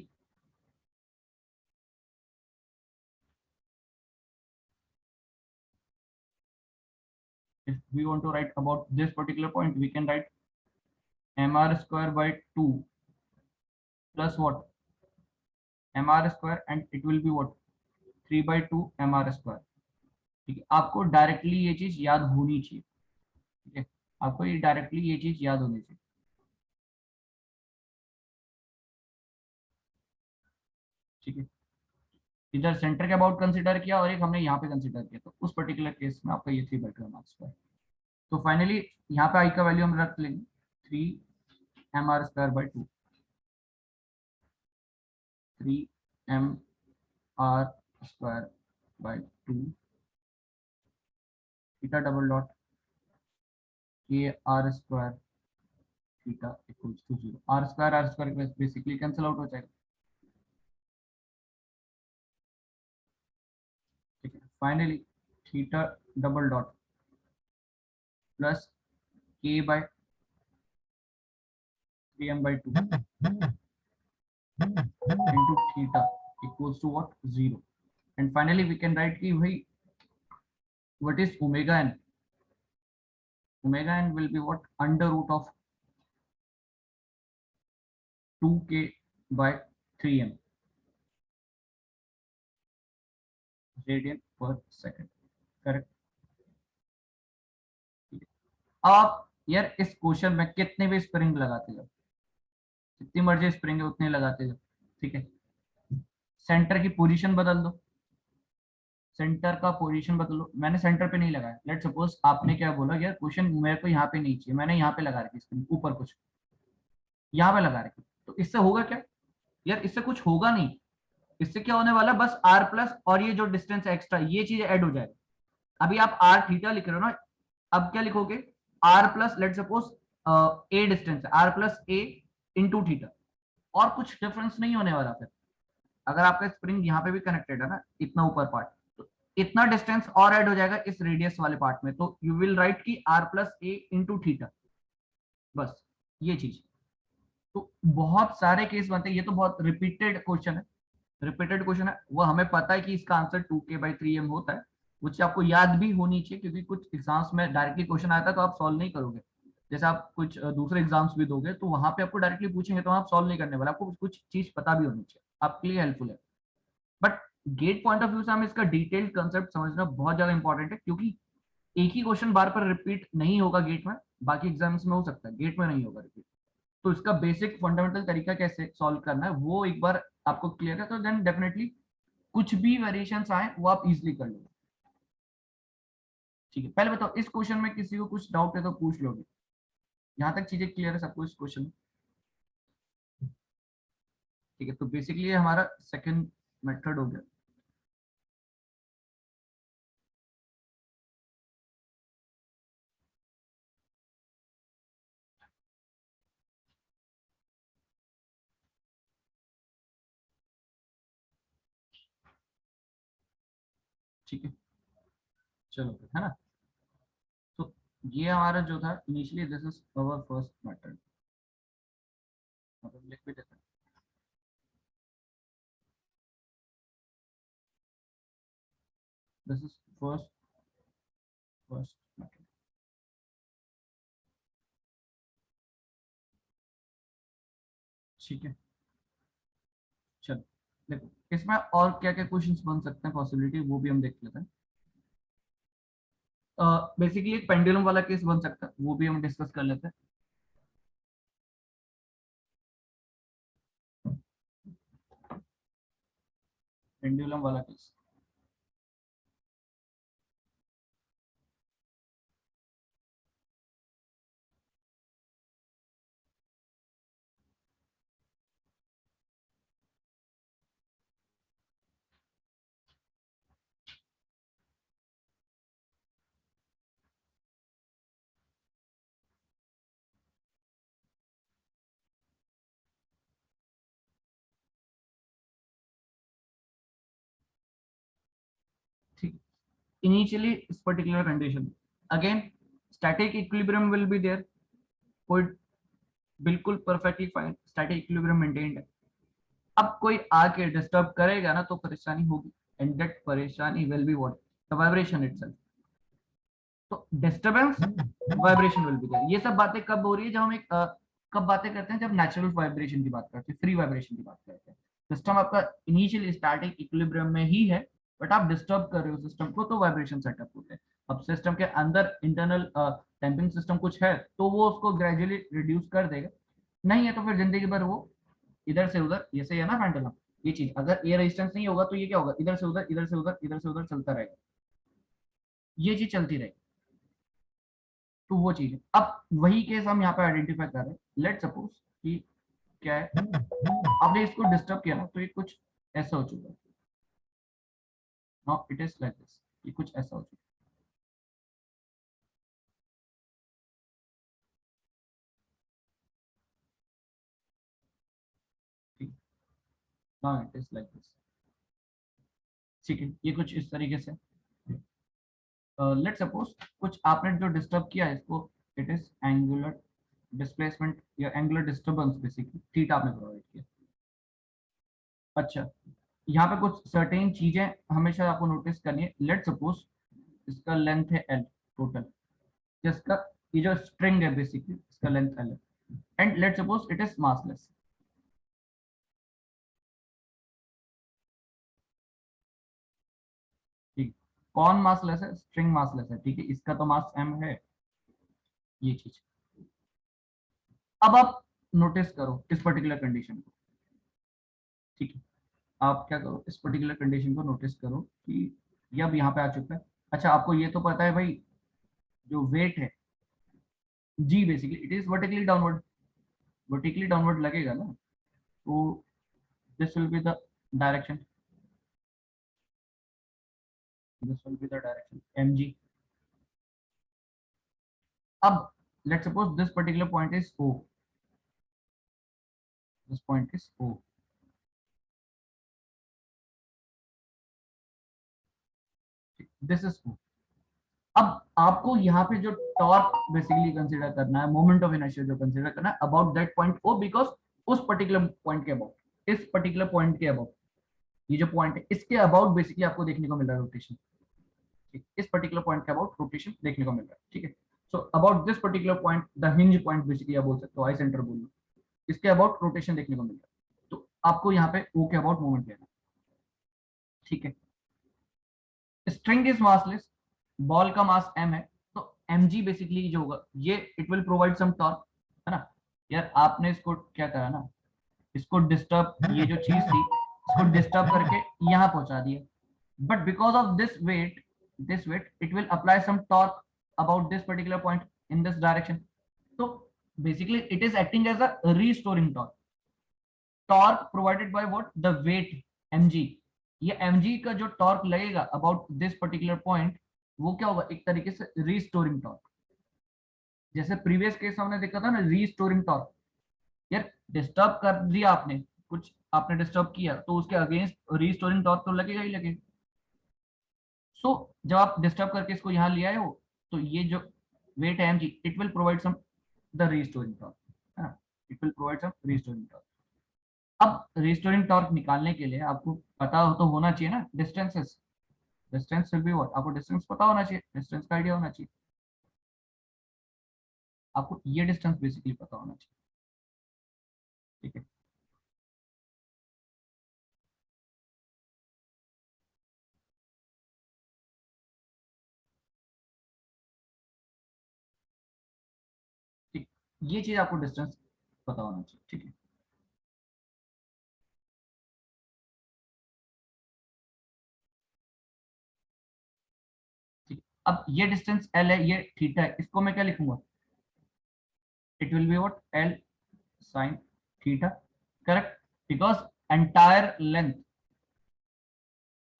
if we want to write about this particular point, we can write mr square by 2 plus what, mr square, and it will be what, 3 by 2 mr square। ठीक है, आपको directly ये चीज याद होनी चाहिए, ठीक है, आपको ये डायरेक्टली ये चीज याद होनी चाहिए, ठीक है। इधर सेंटर के अबाउट कंसीडर किया और एक हमने यहाँ पे कंसीडर किया, तो उस पर्टिकुलर केस में आपका ये 3/2 mr square। तो फाइनली यहाँ पे आई का वैल्यू हम रख लेंगे 3 mr square by 2, 3 mr square by 2 theta double dot k r square theta equals to 0, r square basically cancel out हो जाएगा, ठीक है। Finally theta double dot plus k by 3m/2 into theta equals to what, 0। and finally we can write ki bhai what is omega n, omega n will be what, under root of 2k by 3m radian per second, correct. आप यार इस question में कितने भी spring लगाते जाओ, जितनी मर्जी स्प्रिंग है उतने लगाते जाओ, ठीक है। सेंटर की पोजीशन बदल दो, सेंटर का पोजीशन बदलो, मैंने सेंटर पे नहीं लगाया, लेट सपोज आपने क्या बोला यार क्वेश्चन मेरे को यहाँ पे नहीं चाहिए, मैंने यहाँ पे लगा रखी स्प्रिंग ऊपर कुछ, यहाँ पे लगा रखी, तो इससे होगा क्या यार, इससे कुछ होगा नहीं, इससे क्या होने वाला है, बस आर प्लस और ये जो डिस्टेंस एक्स्ट्रा ये चीज ऐड हो जाएगा। अभी आप आर थीटा लिख रहे हो ना, अब क्या लिखोगे, r plus let suppose a distance है, आर प्लस ए इंटू थीटा, और कुछ डिफरेंस नहीं होने वाला फिर। अगर आपका स्प्रिंग यहाँ पे भी कनेक्टेड है ना, इतना ऊपर पार्ट, तो इतना डिस्टेंस और ऐड हो जाएगा इस रेडियस वाले पार्ट में, तो you will write K R plus A into theta, बस ये चीज। तो बहुत सारे केस बनते हैं, ये तो बहुत रिपीटेड क्वेश्चन है, रिपीटेड क्वेश्चन है, वो हमें पता है कि इसका आंसर 2k/3m होता है, कुछ आपको याद भी होनी चाहिए, क्योंकि कुछ एग्जाम्स में डायरेक्टली क्वेश्चन आता है तो आप सॉल्व नहीं करोगे, जैसे आप कुछ दूसरे एग्जाम्स भी दोगे तो वहां पे आपको डायरेक्टली पूछेंगे तो आप सॉल्व नहीं करने वाले, आपको कुछ चीज पता भी होनी चाहिए, आपके लिए हेल्पफुल है। But get point of view से हमें इसका डिटेल्ड कंसेप्ट समझना बहुत ज्यादा इंपॉर्टेंट है, क्योंकि एक ही क्वेश्चन बार बार रिपीट नहीं होगा गेट में, बाकी एग्जाम्स में हो सकता है, गेट में नहीं होगा रिपीट। तो इसका बेसिक फंडामेंटल तरीका कैसे सॉल्व करना है वो एक बार आपको क्लियर है, तो देन डेफिनेटली कुछ भी वेरिएशंस आए वो आप इजीली कर लोगे, ठीक है। पहले बताओ इस क्वेश्चन में किसी को कुछ डाउट है तो पूछ लोगे, यहाँ तक चीजें क्लियर है सबको इस क्वेश्चन में, ठीक है। तो बेसिकली ये हमारा सेकंड मेथड हो गया, ठीक है। चलो है ना, तो ये हमारा जो था initially, this is our first method, मतलब लिख भी देते हैं, this is first first method, ठीक है। चलो देखो इसमें और क्या क्या क्वेश्चंस बन सकते हैं, पॉसिबिलिटी, वो भी हम देख लेते हैं। बेसिकली एक पेंडुलम वाला केस बन सकता है, वो भी हम डिस्कस कर लेते हैं। पेंडुलम वाला केस, ठीक। इनिशियली इस particular condition, again static equilibrium will be there, कोई बिल्कुल perfectly fine static equilibrium maintained है। अब कोई आके डिस्टर्ब करेगा ना तो परेशानी होगी, एंड दैट परेशानी will be what, the vibration itself. तो disturbance, vibration will be there. ये सब बातें कब हो रही है, जब हम एक कब बातें करते हैं, जब नेचुरल वाइब्रेशन की बात करते हैं, फ्री वाइब्रेशन की बात करते हैं। सिस्टम आपका इनिशियल स्टार्टिंग इक्विलिब्रियम में ही है, बट आप डिस्टर्ब कर रहे हो सिस्टम को, तो वाइब्रेशन सेटअप होते हैं। अब सिस्टम के अंदर इंटरनल डैम्पिंग सिस्टम कुछ है तो वो उसको ग्रेजुअली रिड्यूस कर देगा, नहीं है तो फिर जिंदगी भर वो इधर से उधर, जैसे है ना पेंडुलम, ये चीज अगर ये रेजिस्टेंस नहीं होगा तो ये क्या होगा, इधर से उधर, इधर से उधर, इधर से उधर चलता रहेगा, ये चीज चलती रहेगी। तो वो चीज है। अब वही केस हम यहाँ पे आइडेंटिफाई कर रहे हैं। लेट सपोज कि क्या है, आपने इसको डिस्टर्ब किया ना तो ये कुछ ऐसा हो चुका है, now it is like this, ये कुछ ऐसा हो चुका है, ठीक, now it is like this, ठीक है, ये कुछ इस तरीके से। लेट सपोज कुछ आपने जो डिस्टर्ब किया है इसको, इट इज एंगुलर डिस्प्लेसमेंट या एंगुलर डिस्टर्बेंस, बेसिकली थीटा आपने प्रोवाइड किया। अच्छा, यहाँ पे कुछ सर्टेन चीजें हमेशा आपको नोटिस करनी है। लेट सपोज इसका लेंथ है एल टोटल, जिसका ये जो स्ट्रिंग है बेसिकली इसका लेंथ एल है, and let suppose it is massless. ठीक, कौन मासलेस है, स्ट्रिंग मासलेस है, ठीक है, इसका तो मास एम है, ये चीज। अब आप नोटिस करो इस पर्टिकुलर कंडीशन को, ठीक है, आप क्या करो, इस पर्टिकुलर कंडीशन को नोटिस करो कि ये अब यहाँ पे आ चुका है। अच्छा, आपको ये तो पता है भाई, जो वेट है जी, basically it is vertically downward, vertically downward लगेगा ना, तो this will be the direction, this will be the direction m g. अब let suppose this particular point is O, this point is O, this is O. अब आपको यहाँ पे जो torque basically consider करना है, मोमेंट ऑफ इनर्शिया जो consider करना है about that point O, because उस पर्टिकुलर पॉइंट के अबाउट, इस पर्टिकुलर पॉइंट के अबाउट, ये जो पॉइंट है इसके अबाउट बेसिकली आपको देखने को मिल रहा है रोटेशन, ठीक, इस पर्टिकुलर पॉइंट के अबाउट रोटेशन देखने को मिल रहा है, ठीक है। So about this particular point, the hinge point basically आप बोल सकते हो, आई सेंटर बोल लो, इसके अबाउट रोटेशन देखने को मिल रहा है, तो आपको यहाँ पे ओ के अबाउट मोमेंट लेना, ठीक है। स्ट्रिंग इज मासलेस, बॉल का मास एम है, तो एम जी बेसिकली जो होगा ये it will provide some torque, है ना। यार आपने इसको क्या करा ना, इसको डिस्टर्ब, ये जो चीज थी इसको डिस्टर्ब करके यहाँ पहुंचा दिया, but because of this weight it will apply some torque about this particular point in this direction, तो basically it is acting as a restoring torque, torque provided by what, the weight mg। ये mg का जो torque लगेगा about this particular point, वो क्या होगा, एक तरीके से रीस्टोरिंग टॉर्क। जैसे प्रीवियस केस हमने देखा था ना, रीस्टोरिंग टॉर्क, यार डिस्टर्ब कर दिया आपने, कुछ आपने डिस्टर्ब किया तो उसके अगेंस्ट रीस्टोरिंग टॉर्क तो लगेगा ही लगेगा। सो जब आप डिस्टर्ब करके इसको यहाँ ले आए हो, तो ये जो वेट है mg, it will provide some the restoring torque, है ना, it will provide some restoring torque. अब रिस्टोरिंग टॉर्क निकालने के लिए आपको पता हो तो होना चाहिए ना distances, distance will be what, आपको डिस्टेंस पता होना चाहिए, डिस्टेंस का आइडिया होना चाहिए, आपको ये डिस्टेंस बेसिकली पता होना चाहिए, ठीक है। ये चीज आपको डिस्टेंस पता होना चाहिए, ठीक है। अब ये डिस्टेंस एल है, ये थीटा है, इसको मैं क्या लिखूंगा, it will be what, l sine theta, correct, because entire length,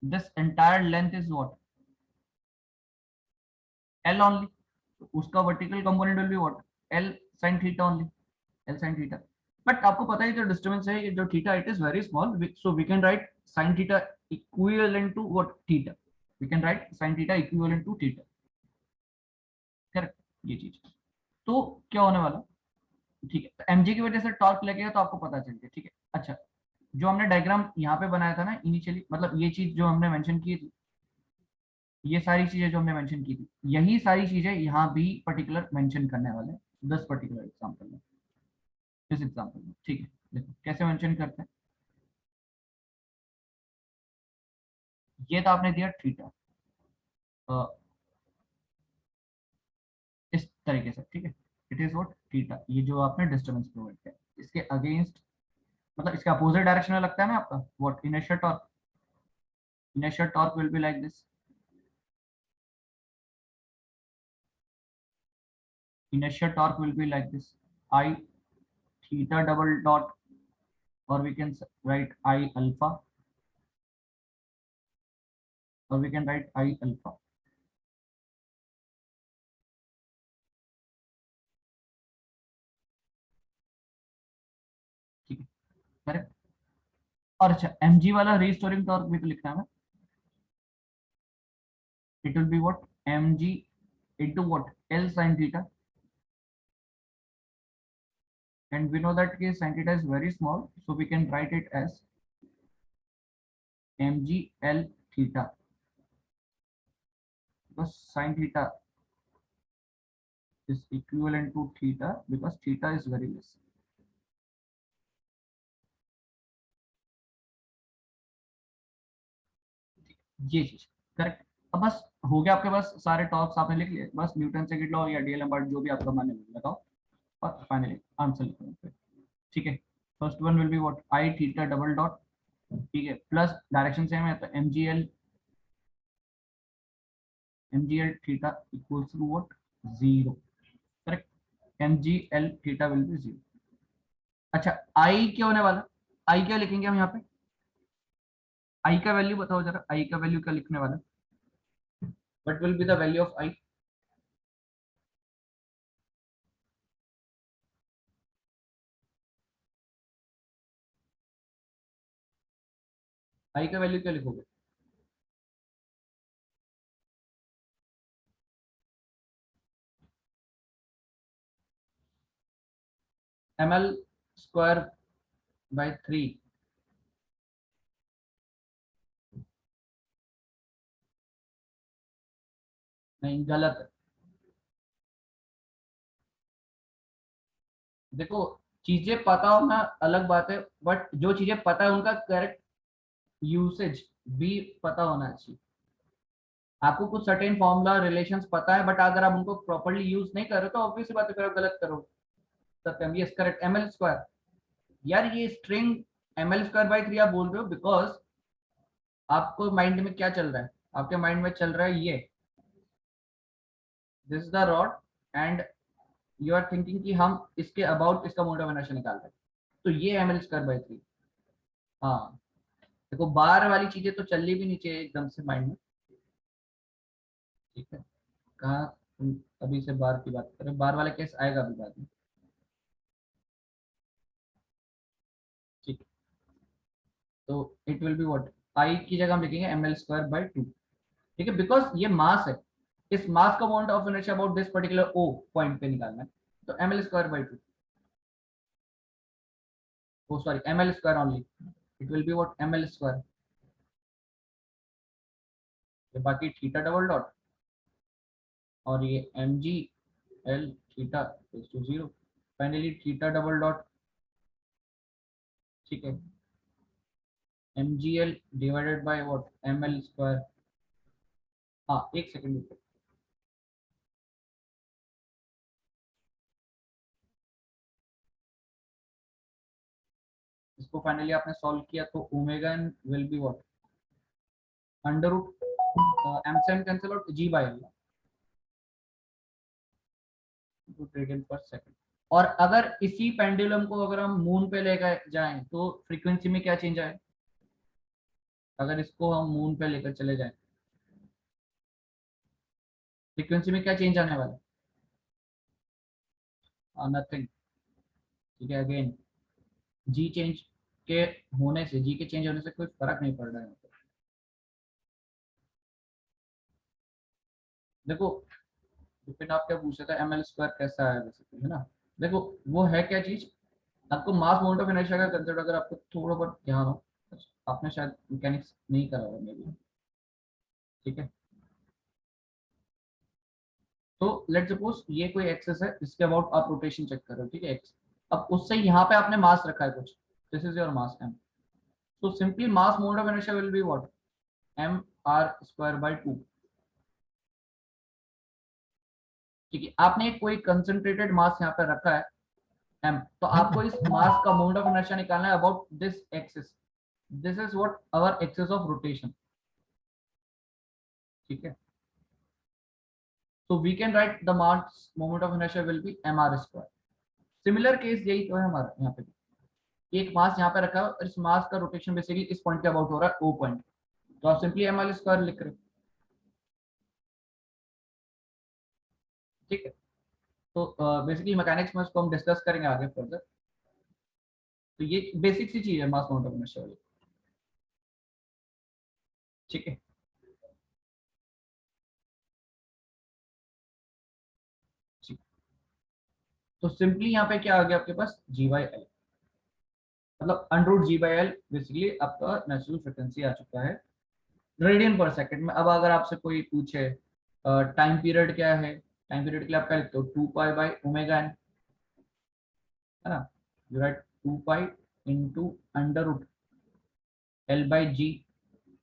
this entire length is what, l only, उसका vertical component will be what, l sine theta only, l sine theta. But आपको पता है जो disturbance है, ये जो theta, it is very small, so we can write sine theta equivalent to what, theta, we can write sine theta equivalent to theta, correct, ये चीज। तो क्या होने वाला, ठीक है, तो mg की वजह से टॉर्क लगेगा तो आपको पता चल गया, ठीक है। अच्छा, जो हमने डायग्राम यहाँ पे बनाया था ना इनिशियली, मतलब ये चीज जो हमने मेंशन की थी, ये सारी चीजें जो हमने मेंशन की थी, यही सारी चीजें यहाँ भी पर्टिकुलर मेंशन करने वाले हैं, 10 पर्टिकुलर एग्जाम्पल में, इस एग्जाम्पल में, ठीक है। देखो कैसे मेंशन करते हैं, ये तो आपने दिया थीटा इस तरीके से, ठीक है, इट इज व्हाट थीटा, ये जो आपने डिस्टर्बेंस प्रोवाइड किया, इसके अगेंस्ट, मतलब इसके अपोजिट डायरेक्शन में लगता है ना आपका what, inertia torque, inertial torque will be like this, inertial torque will be like this, I theta double dot, or we can write I alpha, or we can write I alpha, ठीक है, correct. और अच्छा, mg वाला restoring torque भी तो लिखना है ना, it will be what, mg into what, L sin theta, and we know that case sin theta is very small, so we can write it as mg L theta, because sin theta is equivalent to theta because theta is very less, ये चीज, correct. अब बस हो गया आपके पास, सारे torques आपने लिख लिए, बस न्यूटन सेकंड लॉ या डीएलएम्बर्ट जो भी आपका माने लगाओ, और फाइनली आंसर लिखो, ठीक है। First one will be what, I theta double dot, ठीक है, प्लस डायरेक्शन सेम है तो MGL theta equals to what, zero, correct, MGL theta will be zero. अच्छा, आई क्या होने वाला, आई क्या लिखेंगे हम यहाँ पे, आई का वैल्यू बताओ जरा, आई का वैल्यू क्या लिखने वाला, what will be the value of I, I का वैल्यू क्या लिखोगे, ml स्क्वायर बाय 3, नहीं गलत है, देखो चीजें पता होना अलग बात है, बट जो चीजें पता है उनका करेक्ट यूसेज भी पता होना चाहिए। आपको कुछ सर्टेन फॉर्मूला रिलेशंस पता है, बट अगर आप उनको प्रॉपर्ली यूज नहीं कर रहे तो ऑब्वियसली बात है, फिर आप गलत करोगे। Satyam, yes correct, m L square, यार ये string m L square by 3 आप बोल रहे हो बिकॉज आपको माइंड में क्या चल रहा है, आपके माइंड में चल रहा है ये, this is the rod, and you are thinking कि हम इसके अबाउट इसका मोमेंट ऑफ इनर्शिया निकाल रहे हैं, तो ये एम एल स्क्वायर बाई 3। हाँ, देखो बार वाली चीजें तो चलनी भी नहीं चाहिए एकदम से माइंड में, ठीक है, कहाँ तुम अभी से बार की बात करें, बार वाला केस आएगा अभी बाद में, ठीक है। तो इट विल बी व्हाट, आई की जगह हम लिखेंगे एम एल स्क्वायर बाई 2, ठीक है, बिकॉज ये मास है, इस मास का moment of inertia about this particular O point पे निकालना है, तो M L square by 2, oh sorry M L square only, it will be what M L square, बाकी थीटा डबल डॉट, और ये M G L theta is to zero, finally theta double dot, ठीक है, M G L divided by what, M L square, हाँ एक second, इसको finally आपने solve किया तो omega n will be what, under root m से m cancel out, g by l radian पर सेकंड। और अगर इसी पेंडुलम को अगर हम मून पे लेकर जाएं तो फ्रीक्वेंसी में क्या चेंज आए, अगर इसको हम मून पे लेकर चले जाएं फ्रीक्वेंसी में क्या चेंज आने वाला है, नथिंग। ठीक है, अगेन जी चेंज के होने से, जी के चेंज होने से कोई फर्क नहीं पड़ रहा है यहाँ पे। देखो विपिन आप क्या पूछ रहे थे, एम एल स्क्वायर कैसा है बेसिकली, है ना। देखो वो है क्या चीज, आपको मास मोमेंट ऑफ इनर्शिया का कंसेप्ट अगर आपको थोड़ा बहुत ध्यान हो, आपने शायद मैकेनिक्स नहीं करा होगा मे बी। ठीक है, तो लेट सपोज ये कोई एक्सेस है जिसके अबाउट आप रोटेशन चेक कर रहे हो, ठीक है एक्स। अब उससे यहाँ पे आपने मास रखा है कुछ, this is your mass m, तो simply mass moment of inertia will be what, m are square by 2। ठीक है, आपने कोई कंसंट्रेटेड मास यहाँ पे रखा है एम, तो आपको इस मास का मोमेंट ऑफ इनर्शिया निकालना है about this axis, this is what our axis of rotation. ठीक है, so we can write the mass moment of inertia will be mr square। Similar case यही तो है हमारा यहाँ पे, एक मास यहाँ पे रखा है और इस मास का रोटेशन बेसिकली इस पॉइंट के अबाउट हो रहा है ओ पॉइंट, तो आप सिंपली एम एल स्क्वायर लिख रहे हो। ठीक है, तो बेसिकली मैकेनिक्स में इसको हम डिस्कस करेंगे आगे फर्दर। तो ये बेसिक सी चीज है मास मोमेंट ऑफ इनर्शिया वाली। ठीक है, ठीक। तो सिंपली यहाँ पे क्या आ गया आपके पास, जी बाई एल, मतलब under G by L basically आपका नेचुरल फ्रिक्वेंसी आ चुका है रेडियन पर सेकंड में। अब अगर आपसे कोई पूछे टाइम पीरियड क्या है, टाइम पीरियड के लिए आप क्या लिखते हो, 2 पाई बाई ओमेगा एन, है ना। You write 2 pi into under root l by g,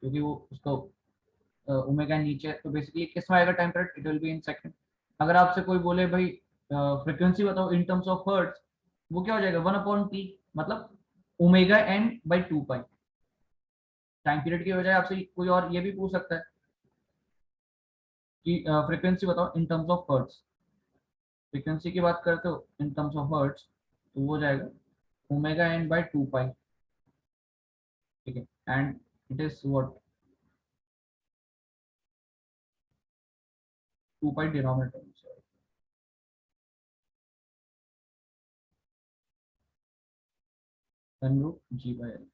क्योंकि वो उसको ओमेगा नीचे है, तो बेसिकली किस में आएगा time period, it will be in second. अगर आपसे कोई बोले भाई फ्रीक्वेंसी बताओ इन टर्म्स ऑफ हर्ट्ज, वो क्या हो जाएगा 1/t, मतलब omega N by 2 pi. Time period की बजाय आपसे कोई और ये भी पूछ सकता है कि फ्रीक्वेंसी बताओ in terms of hertz, frequency की बात करते हो इन टर्म्स ऑफ हर्ट्ज, तो वो हो जाएगा ओमेगा एन बाई 2 पाई। ठीक है, and it is what 2 pi denominator में, one root ji by l.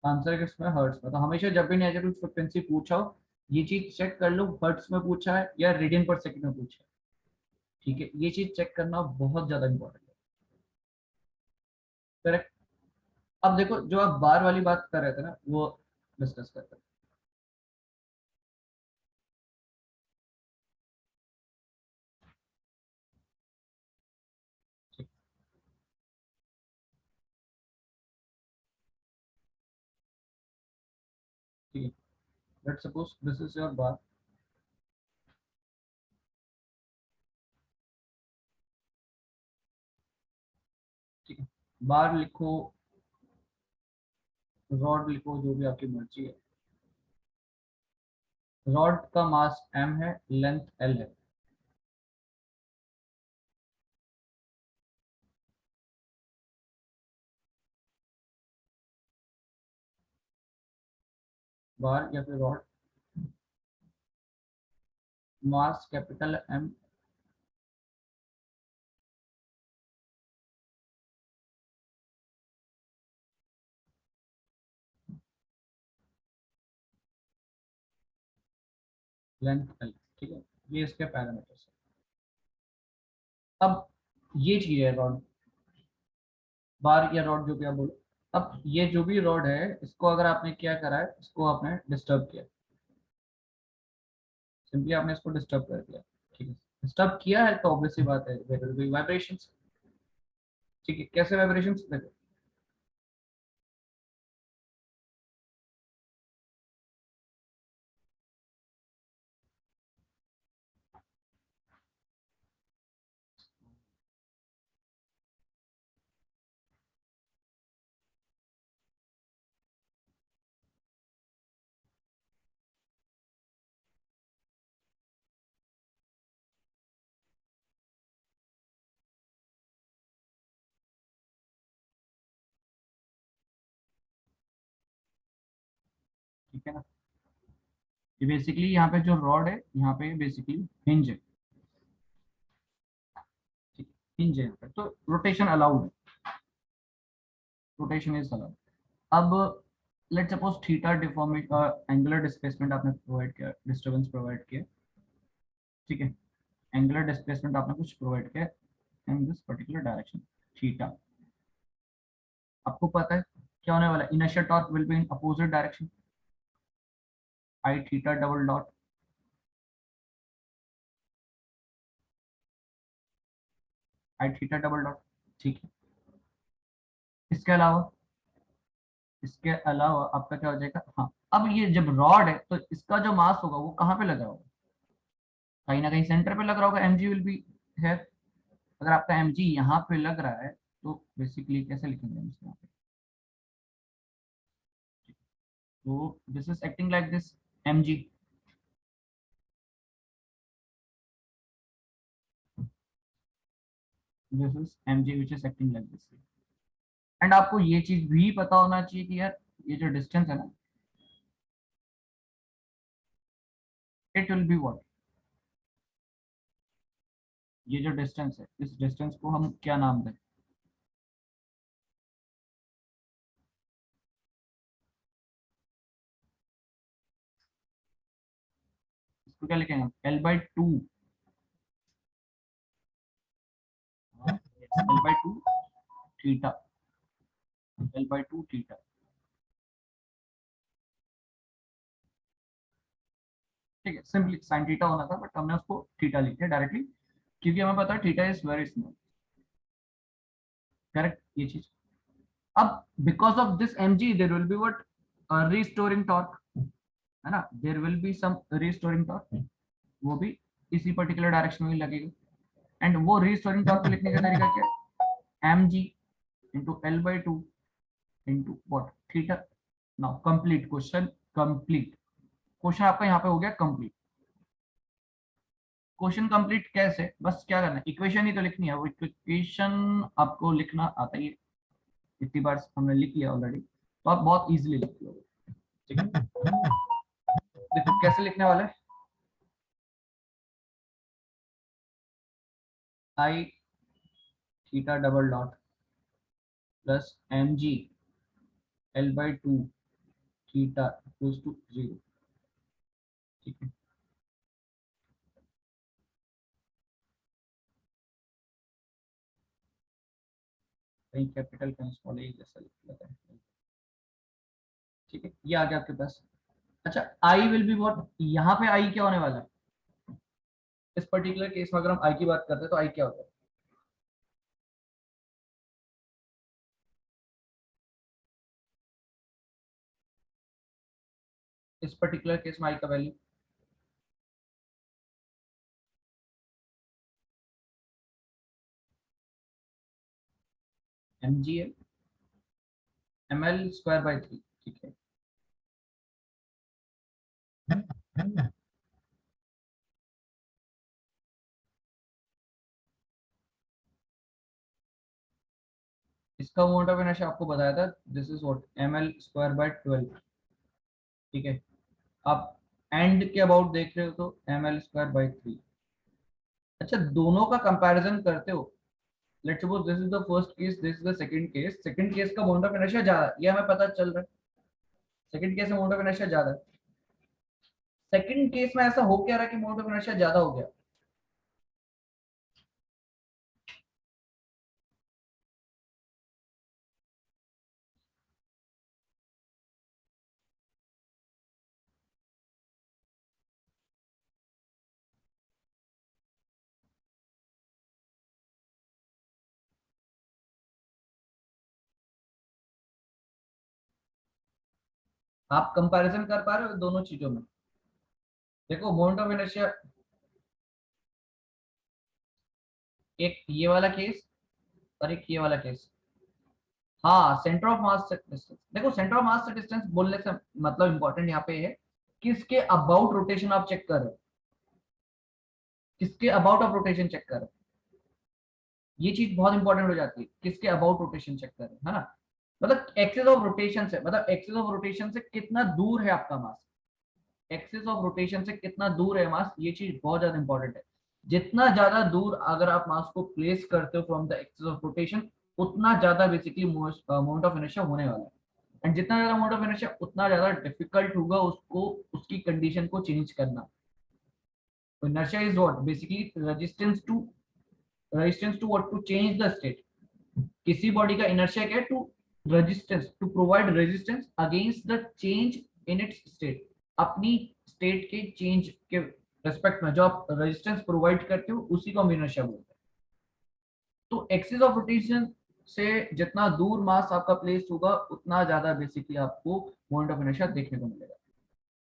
Answer किसमें, हर्ट्स में। तो हमेशा जब भी नेचुरल फ्रिक्वेंसी पूछा हो ये चीज चेक कर लो, हर्ट्स में पूछा है या रेडियन पर सेकंड में पूछा है। ठीक है, ये चीज चेक करना बहुत ज्यादा इंपॉर्टेंट है। करेक्ट। अब देखो जो आप बार वाली बात कर रहे थे ना, वो डिस्कस करते हैं। ठीक, ठीक है, let's suppose this is your बार। ठीक है, बार लिखो, रॉड लिखो, जो भी आपकी मर्जी है। रॉड का मास m है, लेंथ l है। बार या फिर rod, mass capital M, length l। ठीक है, ये इसके पैरामीटर्स है। अब ये चीज है रॉड, बार या रॉड जो भी आप बोलो। अब ये जो भी रॉड है इसको अगर आपने क्या करा है, इसको आपने डिस्टर्ब किया, सिंपली आपने इसको डिस्टर्ब कर दिया। ठीक है, डिस्टर्ब किया है तो ऑब्वियसली बात है देयर विल बी वाइब्रेशंस। ठीक है, कैसे वाइब्रेशंस, देखो ठीक है ना। ये बेसिकली यहाँ पे जो रॉड है, यहाँ पे बेसिकली हिंज है, ठीक है, हिंज है यहाँ पे, तो रोटेशन अलाउड है, रोटेशन इज अलाउड। अब let suppose theta deformation, angular displacement आपने प्रोवाइड किया, डिस्टर्बेंस प्रोवाइड किया, ठीक है, एंगुलर डिस्प्लेसमेंट आपने कुछ प्रोवाइड किया इन दिस पर्टिकुलर डायरेक्शन थीटा। आपको पता है क्या होने वाला है, inertial torque will be in opposite direction, I theta double dot, I theta double dot, ठीक है। इसके अलावा, इसके अलावा आपका क्या हो जाएगा, हाँ, अब ये जब रॉड है तो इसका जो मास होगा वो कहाँ पे लगा होगा, कहीं ना कहीं सेंटर पे लग रहा होगा, mg विल बी है। अगर आपका mg यहाँ पे लग रहा है तो बेसिकली कैसे लिखेंगे हम इसको, तो this is acting like this mg, this is mg which is acting like this। And आपको ये चीज भी पता होना चाहिए कि यार ये जो डिस्टेंस है ना, इट विल बी व्हाट, ये जो डिस्टेंस है इस डिस्टेंस को हम क्या नाम दें, इसको क्या लिखेंगे हम, L/2, L/2 theta, L/2 theta, ठीक है। सिंपली साइन थीटा होना था बट हमने उसको थीटा लिख दिया डायरेक्टली, क्योंकि हमें पता है theta is very small, correct ये चीज। अब because of this mg there will be what, restoring torque, है ना, there will be some restoring torque, वो भी इसी पर्टिकुलर डायरेक्शन में लगेगी। एंड वो रीस्टोरिंग टॉर्क को लिखने का तरीका क्या है, mg into L/2 into what, theta. Now complete question, complete question आपका यहाँ पे हो गया कंप्लीट। क्वेश्चन कंप्लीट कैसे, बस क्या करना है, इक्वेशन ही तो लिखनी है, वो इक्वेशन आपको लिखना आता ही है, इतनी बार हमने लिख लिया ऑलरेडी, तो आप बहुत इजीली लिख लोगे, ठीक है। देखो कैसे लिखने वाले, I theta double dot plus mg L/2 theta equals to 0, ठीक है। कहीं कैपिटल कहीं स्मॉल है जैसा लिख लेते हैं, ठीक है, ये आ गया आपके पास। अच्छा आई विल बी व्हाट, यहाँ पे आई क्या होने वाला है, इस पर्टिकुलर केस में अगर हम आई की बात करते हैं तो आई क्या होता है, इस पर्टिकुलर केस में आई का वैल्यू mgl ml²/3, ठीक है। इसका मोमेंट ऑफ इनर्शिया आपको बताया था, दिस इज व्हाट ml²/12, ठीक है। आप एंड के अबाउट देख रहे हो तो ml²/3। अच्छा दोनों का कंपैरिजन करते हो, let's suppose this is the first case, this is the second case, second case का मोमेंट ऑफ इनर्शिया ज्यादा है, ये हमें पता चल रहा है, सेकंड केस में मोमेंट ऑफ इनर्शिया ज्यादा है। सेकंड केस में ऐसा हो क्या रहा है कि मोमेंट ऑफ इनर्शिया ज्यादा हो गया, आप कंपैरिजन कर पा रहे हो दोनों चीजों में, देखो मोमेंट ऑफ इनर्शिया, एक ये वाला केस और एक ये वाला केस, हाँ सेंटर ऑफ मास से डिस्टेंस, देखो सेंटर ऑफ मास से डिस्टेंस बोलने से मतलब इंपॉर्टेंट यहाँ पे है किसके अबाउट रोटेशन आप चेक कर रहे हो, किसके अबाउट ऑफ रोटेशन चेक कर रहे हो, ये चीज बहुत इंपॉर्टेंट हो जाती है, किसके अबाउट रोटेशन चेक कर रहे हो, है ना। मतलब एक्सिस ऑफ रोटेशन से, मतलब एक्सिस ऑफ रोटेशन से कितना दूर है आपका मास, एक्सिस ऑफ रोटेशन से कितना दूर है मास, ये चीज बहुत ज्यादा इंपॉर्टेंट है। जितना ज्यादा दूर अगर आप मास को प्लेस करते हो from the axis of rotation, उतना ज्यादा बेसिकली मोमेंट ऑफ इनर्शिया होने वाला है। एंड जितना ज्यादा मोमेंट ऑफ इनर्शिया, उतना ज्यादा डिफिकल्ट होगा उसको उसकी कंडीशन को चेंज करना। Inertia is what, basically resistance to what, to change the state. किसी बॉडी का इनर्शिया क्या है, to resistance, to provide resistance against the change in its state. अपनी स्टेट के चेंज के रेस्पेक्ट में जो आप रेजिस्टेंस प्रोवाइड करते हो, उसी को हम इनर्शिया बोलते हैं। तो एक्सिस ऑफ रोटेशन से जितना दूर मास आपका प्लेस होगा, उतना ज्यादा बेसिकली आपको मोमेंट ऑफ इनर्शिया देखने को मिलेगा,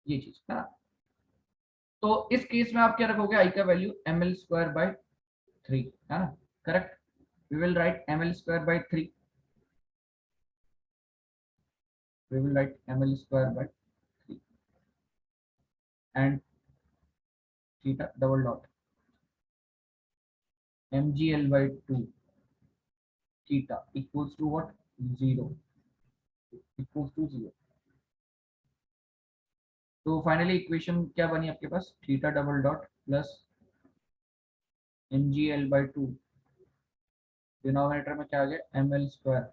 ये चीज है ना। तो इस केस में आप क्या रखोगे, आई का वैल्यू ml²/3, है ना, correct. we will write ml²/3, we will write ml²/3 and theta double dot mgl/2 theta equals to what, 0, equals to 0। तो फाइनली इक्वेशन क्या बनी आपके पास, theta double dot plus mgl/2, denominator में क्या आ गया, ml²/3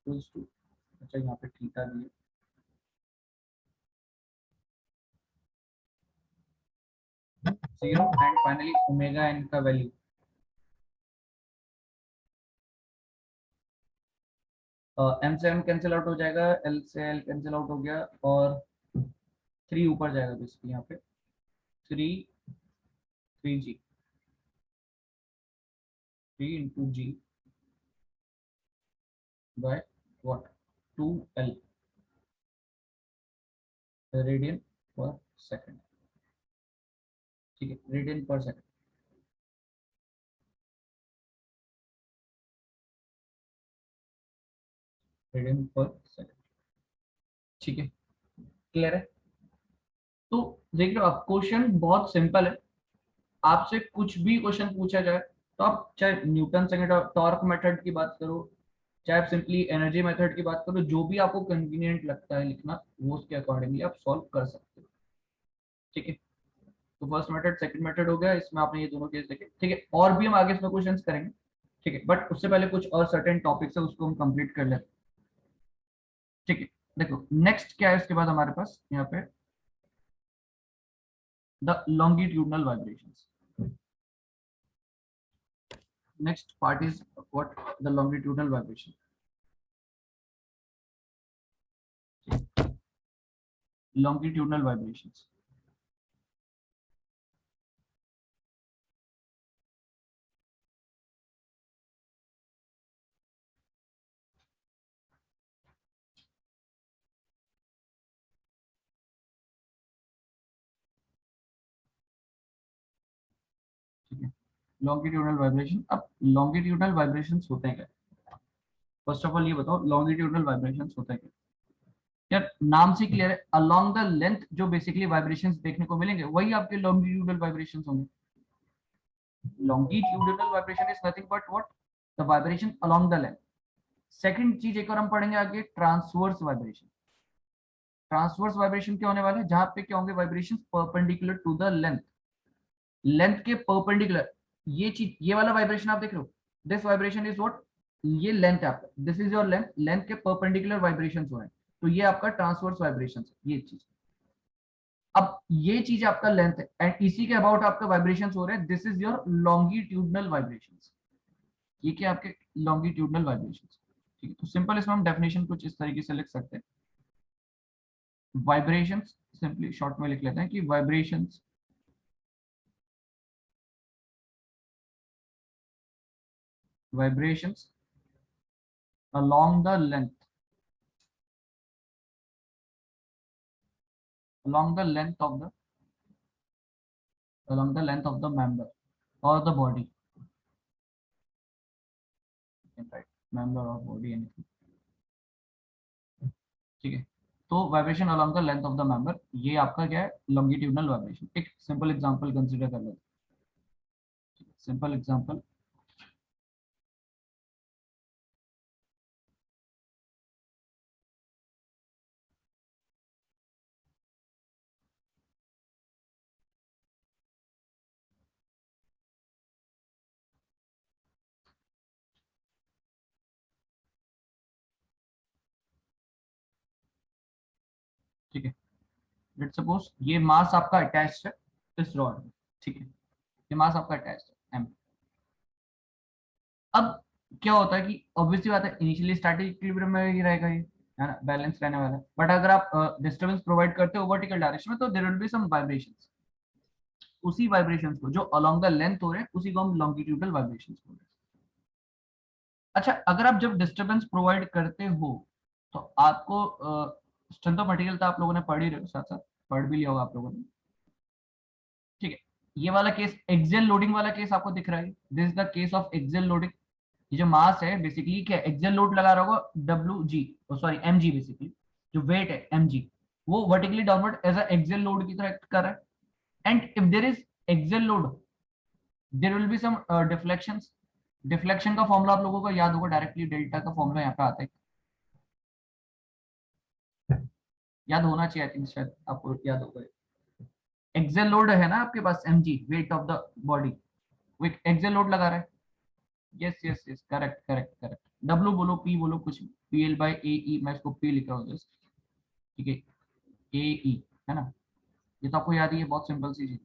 इक्वल्स टू, अच्छा यहाँ पे थीटा दिए, 0 एंड फाइनली ओमेगा एन का वैल्यू, एम से एम कैंसिल आउट हो जाएगा, एल से एल कैंसिल आउट हो गया, और 3 ऊपर जाएगा बेसिकली यहाँ पे, 3 G, 3 into G by what, 2L radian पर सेकंड। ठीक है, रेडियन पर सेकंड, रेडियन पर सेकंड। ठीक है, क्लियर है। तो देख लो आप, क्वेश्चन बहुत सिंपल है। आपसे कुछ भी क्वेश्चन पूछा जाए, तो आप चाहे न्यूटन सेकंड टॉर्क मेथड की बात करो, चाहे आप सिंपली एनर्जी मेथड की बात करो, जो भी आपको कन्वीनियंट लगता है लिखना, वो उसके अकॉर्डिंगली आप सॉल्व कर सकते हो। ठीक है, तो फर्स्ट मेथड सेकंड मेथड हो गया, इसमें आपने ये दोनों केस देखे। ठीक है, और भी हम आगे इसमें क्वेश्चंस करेंगे। ठीक है, बट उससे पहले कुछ और सर्टेन टॉपिक्स है, उसको हम कंप्लीट कर लेते हैं। ठीक है, देखो नेक्स्ट क्या है इसके बाद हमारे पास यहाँ पे, the longitudinal vibrations। Next part is what, the longitudinal vibration। longitudinal vibrations, ठीक है। longitudinal vibration, अब longitudinal vibrations होते हैं क्या, फर्स्ट ऑफ ऑल ये बताओ longitudinal vibrations होता है क्या। यार नाम से क्लियर है, अलोंग द लेंथ जो बेसिकली वाइब्रेशंस देखने को मिलेंगे, वही आपके longitudinal vibrations होंगे। longitudinal vibration is nothing but what, the vibration along the length। Second चीज एक और हम पढ़ेंगे आगे, ट्रांसवर्स वाइब्रेशन। ट्रांसवर्स वाइब्रेशन क्या होने वाला है, जहां पे क्या होंगे, vibration perpendicular to the length, length के परपेंडिकुलर। ये चीज, ये वाला वाइब्रेशन आप देख रहे हो, दिस वाइब्रेशन इज व्हाट, ये लेंथ है आपका, this is your length, length के परपेंडिकुलर वाइब्रेशन हो रहे हैं, तो ये आपका ट्रांसवर्स वाइब्रेशन है, ये चीज। अब ये चीज आपका लेंथ है, एंड इसी के अबाउट आपका वाइब्रेशन हो रहे हैं, this is your longitudinal vibration. ये क्या आपके लॉन्गिट्यूडनल वाइब्रेशन। ठीक है, तो सिंपल इसमें हम डेफिनेशन कुछ इस तरीके से लिख सकते हैं, वाइब्रेशंस, सिंपली शॉर्ट में लिख लेते हैं कि vibrations vibrations along the length, along the length of the, along the length of the member or the body, you can write member or body, anything। ठीक है, तो vibration along the length of the member, ये आपका क्या है, longitudinal vibration. एक simple example consider कर लेते हैं। सिंपल एग्जांपल, ठीक है। लेट्स सपोज ये मास आपका अटैच्ड है इस रॉड में, ठीक है, ये मास आपका अटैच्ड है m। अब क्या होता है कि ऑब्वियसली बात है इनिशियली स्टैटिक इक्विलिब्रियम में ही रहेगा ये, है ना, बैलेंस रहने वाला है। बट अगर आप डिस्टरबेंस प्रोवाइड करते हो वर्टिकल डायरेक्शन में तो there will be some vibrations. उसी वाइब्रेशंस को जो अलोंग द लेंथ हो रहे हैं उसी को हम लॉन्गिट्यूडल वाइब्रेशंस बोल रहे हैं। अच्छा, अगर आप जब डिस्टरबेंस प्रोवाइड करते हो तो आपको स्ट्रेंथ ऑफ मटेरियल तो आप लोगों ने पढ़ ही रहे हो, साथ साथ पढ़ भी लिया होगा आप लोगों ने, ठीक है। ये वाला केस एक्सियल लोडिंग वाला केस आपको दिख रहा है, this is the case of axial loading. ये जो मास है बेसिकली क्या एक्सियल लोड लगा रहा होगा W G, sorry M G, basically जो वेट है एम जी वो vertically downward as a axial load की तरह एक्ट कर रहा है। And if there is axial load there will be some deflections. Deflection का फॉर्मूला आप लोगों को याद होगा, डायरेक्टली डेल्टा का फॉर्मूला यहाँ पे आता है, याद होना चाहिए, आई थिंक शायद आपको याद होगा। एक्सियल लोड है ना आपके पास m g, weight of the body, वो एक एक्सियल लोड लगा रहा है। Yes yes yes, correct correct correct, W बोलो पी बोलो कुछ, P L by A E, मैं इसको पी लिख रहा हूँ जस्ट, ठीक है, ए ई, है ना, ये तो आपको याद ही है, बहुत सिंपल सी चीज,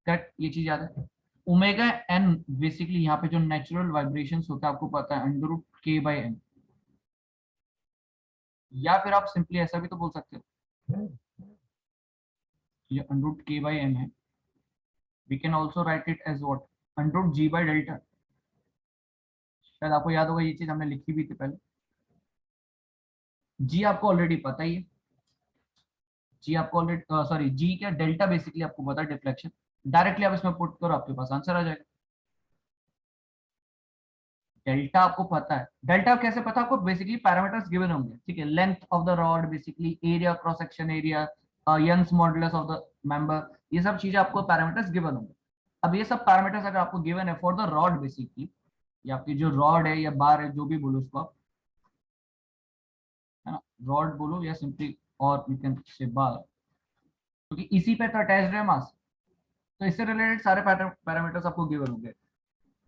करेक्ट, ये चीज याद है। ओमेगा एन बेसिकली यहाँ पे जो नेचुरल वाइब्रेशंस होता है आपको पता है under root K by N, या फिर आप सिंपली ऐसा भी तो बोल सकते हो, ये under root K by N है, we can also write it as what under root ji by delta. शायद आपको याद होगा ये चीज हमने लिखी भी थी पहले। जी आपको ऑलरेडी पता ही है, जी आपको ऑलरेडी, सॉरी जी क्या डेल्टा बेसिकली आपको पता है डिफ्लेक्शन, डायरेक्टली आप इसमें पुट करो आपके पास आंसर आ जाएगा। डेल्टा आपको पता है, डेल्टा कैसे पता आपको, बेसिकली पैरामीटर्स गिवन होंगे, ठीक है, length of the rod basically, area cross section area, Young's modulus of the member, ये सब चीजें आपको पैरामीटर्स गिवन होंगे। अब ये सब पैरामीटर्स अगर आपको गिवन है फॉर द रॉड बेसिकली, या आपकी जो रॉड है या बार है जो भी बोलो उसको आप, है ना, रॉड बोलो या सिंपली और यू कैन से बार, क्योंकि इसी पे तो अटैच्ड है मास, तो इससे रिलेटेड सारे पैरामीटर्स आपको गिवन होंगे,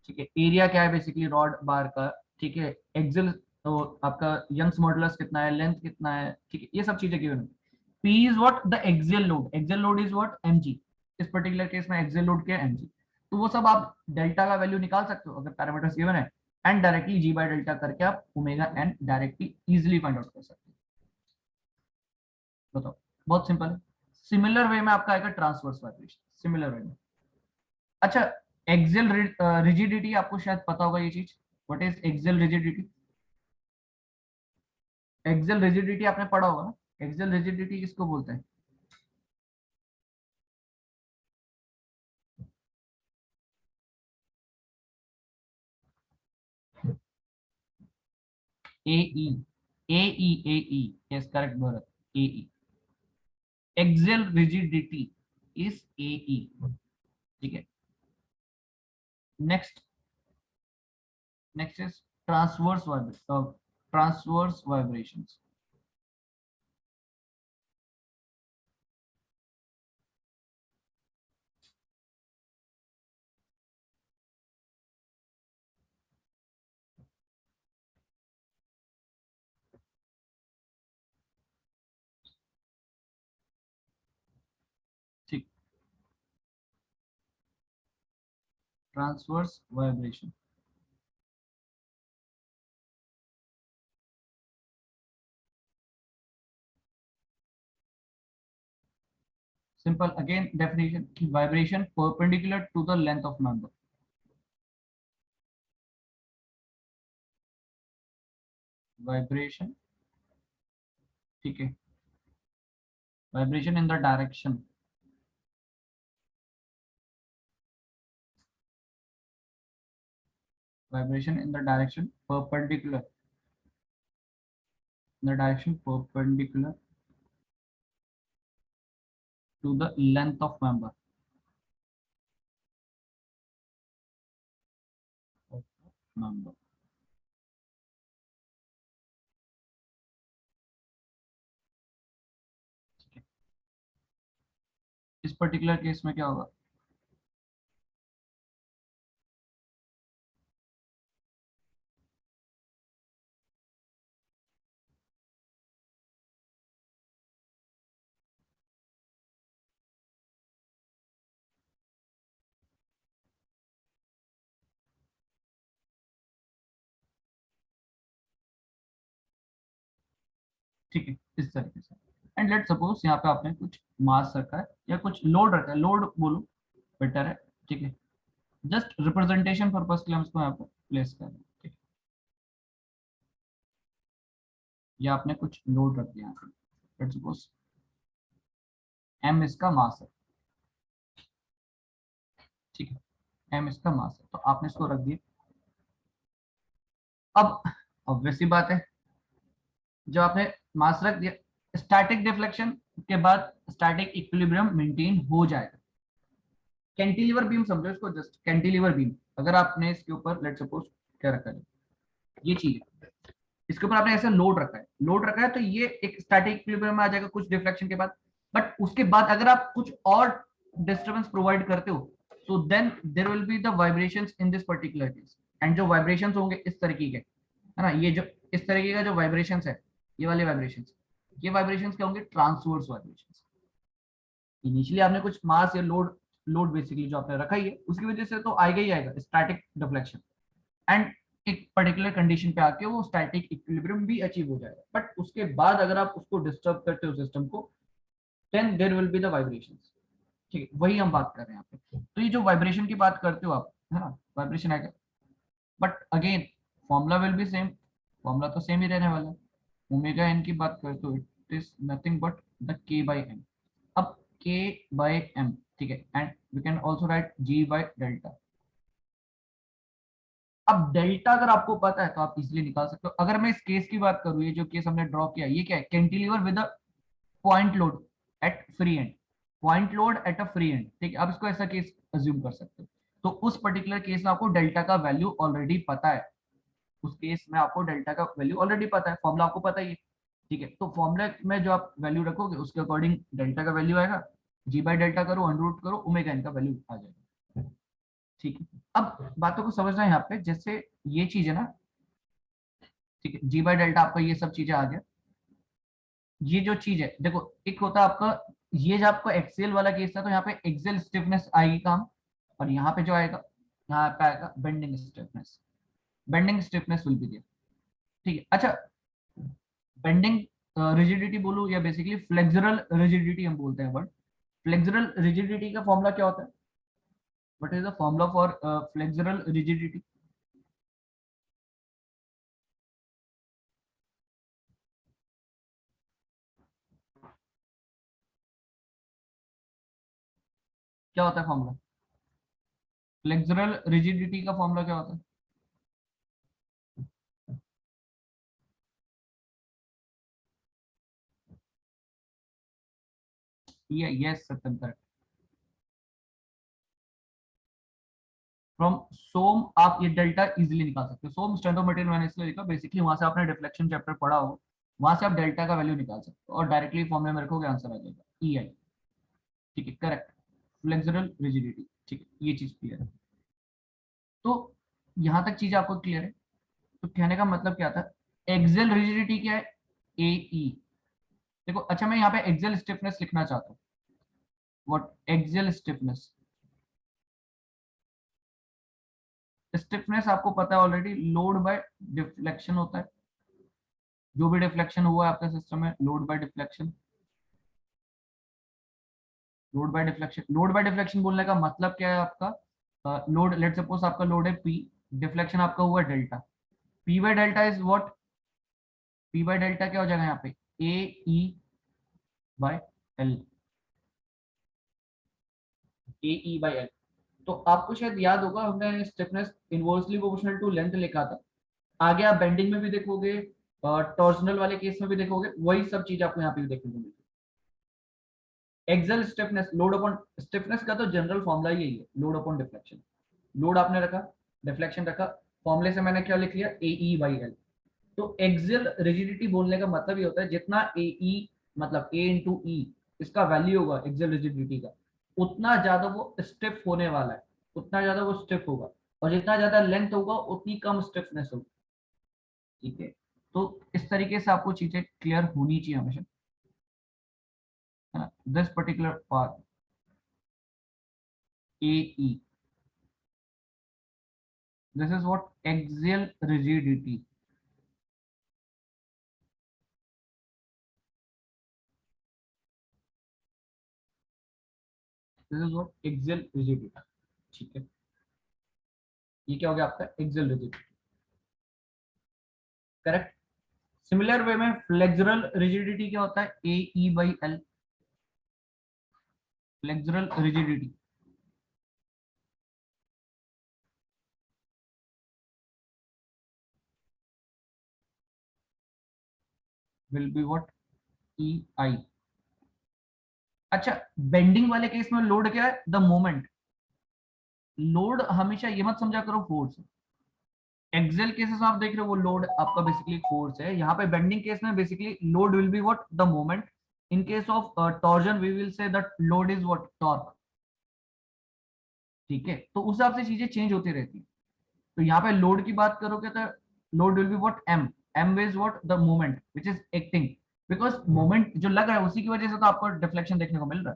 ठीक है। एरिया क्या है बेसिकली रॉड बार का, ठीक है, एक्सियल तो आपका यंग्स मॉडुलस कितना है, लेंथ कितना है, ठीक है, ये सब चीजें गिवन है। P is what the axial load, axial load is what mg, इस पर्टिकुलर केस में एक्सियल लोड क्या है mg, तो वो सब आप डेल्टा का वैल्यू निकाल सकते हो अगर पैरामीटर्स गिवन है, and directly G by delta करके आप omega N directly easily find out कर सकते हो। बताओ, बहुत सिंपल है। सिमिलर वे में आपका आएगा ट्रांसवर्स वाइब्रेशन, सिमिलर वे में। अच्छा, एक्सियल रिजिडिटी आपको शायद पता होगा ये चीज, what is axial rigidity? Axial rigidity आपने पढ़ा होगा ना, एक्सियल रिजिडिटी किसको बोलते हैं? A E, A E, A E, yes correct Bharat, A E, axial rigidity is A E, ठीक है। Next, next is transverse vibration, transverse vibrations. ठीक, transverse vibration, simple again definition की vibration perpendicular to the length of member, vibration, ठीक है, vibration in the direction, vibration in the direction perpendicular, in the direction perpendicular to the length of member of member. ठीक है, इस particular case में क्या होगा, ठीक है, इस तरीके से। एंड लेट सपोज यहाँ पे आपने कुछ मास रखा है या कुछ लोड रखा है, लोड बोलो बेटर है, ठीक है, जस्ट रिप्रेजेंटेशन पर्पज के लिए हम इसको यहाँ पे प्लेस कर रहे हैं, ठीक है, या आपने कुछ लोड रख दिया यहाँ पे, लेट सपोज m इसका मास है, ठीक है, m इसका मास है, तो आपने इसको रख दिया। अब ऑब्वियस सी बात है, जब आपने मास रख दिया, स्टैटिक डिफ्लेक्शन के बाद स्टैटिक इक्विलिब्रियम मेंटेन हो जाएगा। कैंटिलीवर बीम समझो इसको, जस्ट कैंटिलीवर बीम, अगर आपने इसके ऊपर लेट सपोज क्या रखा है, ये चीज है, इसके ऊपर आपने ऐसा लोड रखा है, तो ये एक स्टैटिक इक्विलिब्रियम में आ जाएगा कुछ डिफ्लेक्शन के बाद। बट उसके बाद अगर आप कुछ और डिस्टर्बेंस प्रोवाइड करते हो, तो then there will be the vibrations in this particular case, and जो वाइब्रेशंस होंगे इस तरीके के, है ना, ये जो इस तरीके का जो वाइब्रेशंस है, ये वाले वाइब्रेशंस, ये वाइब्रेशंस क्या होंगे, ट्रांसवर्स वाइब्रेशंस। इनिशियली आपने कुछ मास या लोड बेसिकली जो आपने रखा ही है, उसकी वजह से तो आएगा ही आएगा स्टैटिक डिफ्लेक्शन, एंड एक पर्टिकुलर कंडीशन पे आके वो स्टैटिक इक्विलिब्रियम भी अचीव हो जाएगा। बट उसके बाद अगर आप उसको डिस्टर्ब करते हो सिस्टम को, then there will be the vibrations, ठीक है, वही हम बात कर रहे हैं यहाँ पे। तो ये जो वाइब्रेशन की बात करते हो आप, है ना, वाइब्रेशन आएगा, but again formula will be same, formula तो सेम ही रहने वाला है। ओमेगा एन की बात करते हो, it is nothing but the K by M. अब के बाई एम, ठीक है, and we can also write G by delta. अब डेल्टा अगर आपको पता है तो आप इजीली निकाल सकते हो। अगर मैं इस केस की बात करूं, ये जो केस हमने ड्रॉ किया, ये क्या है, cantilever with a point load at free and, point load at a free and, ठीक है, आप इसको ऐसा केस अज्यूम कर सकते हो। तो उस पर्टिकुलर केस में आपको डेल्टा का वैल्यू ऑलरेडी पता है, उस केस में आपको डेल्टा का वैल्यू ऑलरेडी पता है, फॉर्मूला आपको पता ही है, ठीक है, तो फॉर्मूला में जो आप वैल्यू रखोगे उसके अकॉर्डिंग डेल्टा का वैल्यू आएगा, जी बाई डेल्टा करो, अंडर रूट करो, ओमेगा एन का वैल्यू आ जाएगा, ठीक है। अब बातों को समझना है यहाँ पे, जैसे ये चीज है ना, ठीक है, जी बाई डेल्टा आपका ये सब चीजें आ गया। ये जो चीज है देखो, एक होता है आपका, ये जो आपका एक्सेल वाला केस था, तो यहाँ पे एक्सेल स्टिफनेस आएगी काम, और यहाँ पे जो आएगा, यहाँ पे आएगा bending stiffness, bending stiffness will be there, ठीक है। अच्छा, बेंडिंग रिजिडिटी बोलो या बेसिकली फ्लेक्सुरल रिजिडिटी हम बोलते हैं वर्ड, फ्लेक्सुरल रिजिडिटी का फॉर्मूला क्या होता है, what is the formula for flexural rigidity, क्या होता है फॉर्मूला, फ्लेक्सुरल रिजिडिटी का फॉर्मूला क्या होता है, ये यस सत्यम करेक्ट, फ्रॉम सोम आप ये डेल्टा इजीली निकाल सकते हो। सोम स्ट्रेंथ ऑफ मटेरियल मैंने इसलिए लिखा, बेसिकली वहां से आपने डिफ्लेक्शन चैप्टर पढ़ा हो, वहां से आप डेल्टा का वैल्यू निकाल सकते हो और डायरेक्टली फॉर्मूले में रखोगे आंसर आ जाएगा ई आई, ठीक है, करेक्ट, फ्लेक्सुरल रिजिडिटी, ठीक है, ये चीज क्लियर है। तो यहाँ तक चीज आपको क्लियर है। तो कहने का मतलब क्या था, एक्सेल रिजिडिटी क्या है, ए ई, देखो अच्छा मैं यहाँ पे एक्सेल स्टिफनेस लिखना चाहता हूँ, व्हाट एक्सेल स्टिफनेस, स्टिफनेस आपको पता है ऑलरेडी, लोड बाय डिफ्लेक्शन होता है, जो भी डिफ्लेक्शन हुआ है आपके सिस्टम में, load by deflection, load by deflection, load by deflection बोलने का मतलब क्या है आपका, लोड लेट सपोज आपका लोड है पी, डिफ्लेक्शन आपका हुआ delta, P by delta is what, P by delta क्या हो जाएगा यहाँ पे, A E by L, A E by L. तो आपको शायद याद होगा हमने stiffness inversely proportional to length लिखा था, आगे आप बेंडिंग में भी देखोगे, टॉर्सनल वाले केस में भी देखोगे, वही सब चीज आपको यहाँ पे भी देखने को मिलेगी। Axial stiffness, load upon stiffness का तो जनरल फॉर्मूला यही है, लोड अपॉन डिफ्लेक्शन। लोड आपने रखा, डिफ्लेक्शन रखा, फॉर्मूले से मैंने क्या लिख लिया, AE बाई एल। तो एक्सियल रिजिडिटी बोलने का मतलब ये होता है जितना AE मतलब A इंटू ई इसका वैल्यू होगा एक्सियल रिजिडिटी का, उतना ज्यादा वो स्टिफ होने वाला है, उतना ज्यादा वो स्टिफ होगा, और जितना ज्यादा लेंथ होगा उतनी कम स्टिफनेस होगी। ठीक है, तो इस तरीके से आपको चीजें क्लियर होनी चाहिए हमेशा, है ना। This particular part AE, this is what axial rigidity, this is what axial rigidity। ठीक है, ये क्या हो गया आपका axial rigidity, correct. Similar way में फ्लेक्सुरल रिजिडिटी क्या होता है, AE by L, flexural rigidity will be what, EI। अच्छा, बेंडिंग वाले केस में लोड क्या है, द मोमेंट। लोड हमेशा ये मत समझा करो फोर्स, एक्सेल केसेस आप देख रहे हो वो लोड आपका बेसिकली फोर्स है, यहाँ पे बेंडिंग केस में basically load will be what, the moment. In case of torsion we will say that load is what, torque. ठीक है, तो उस हिसाब से चीजें चेंज होती रहती है। तो यहाँ पे लोड की बात करोगे तो load will be what, M is what, the moment which is acting, because moment जो लग रहा है उसी की वजह से तो आपको डिफ्लेक्शन देखने को मिल रहा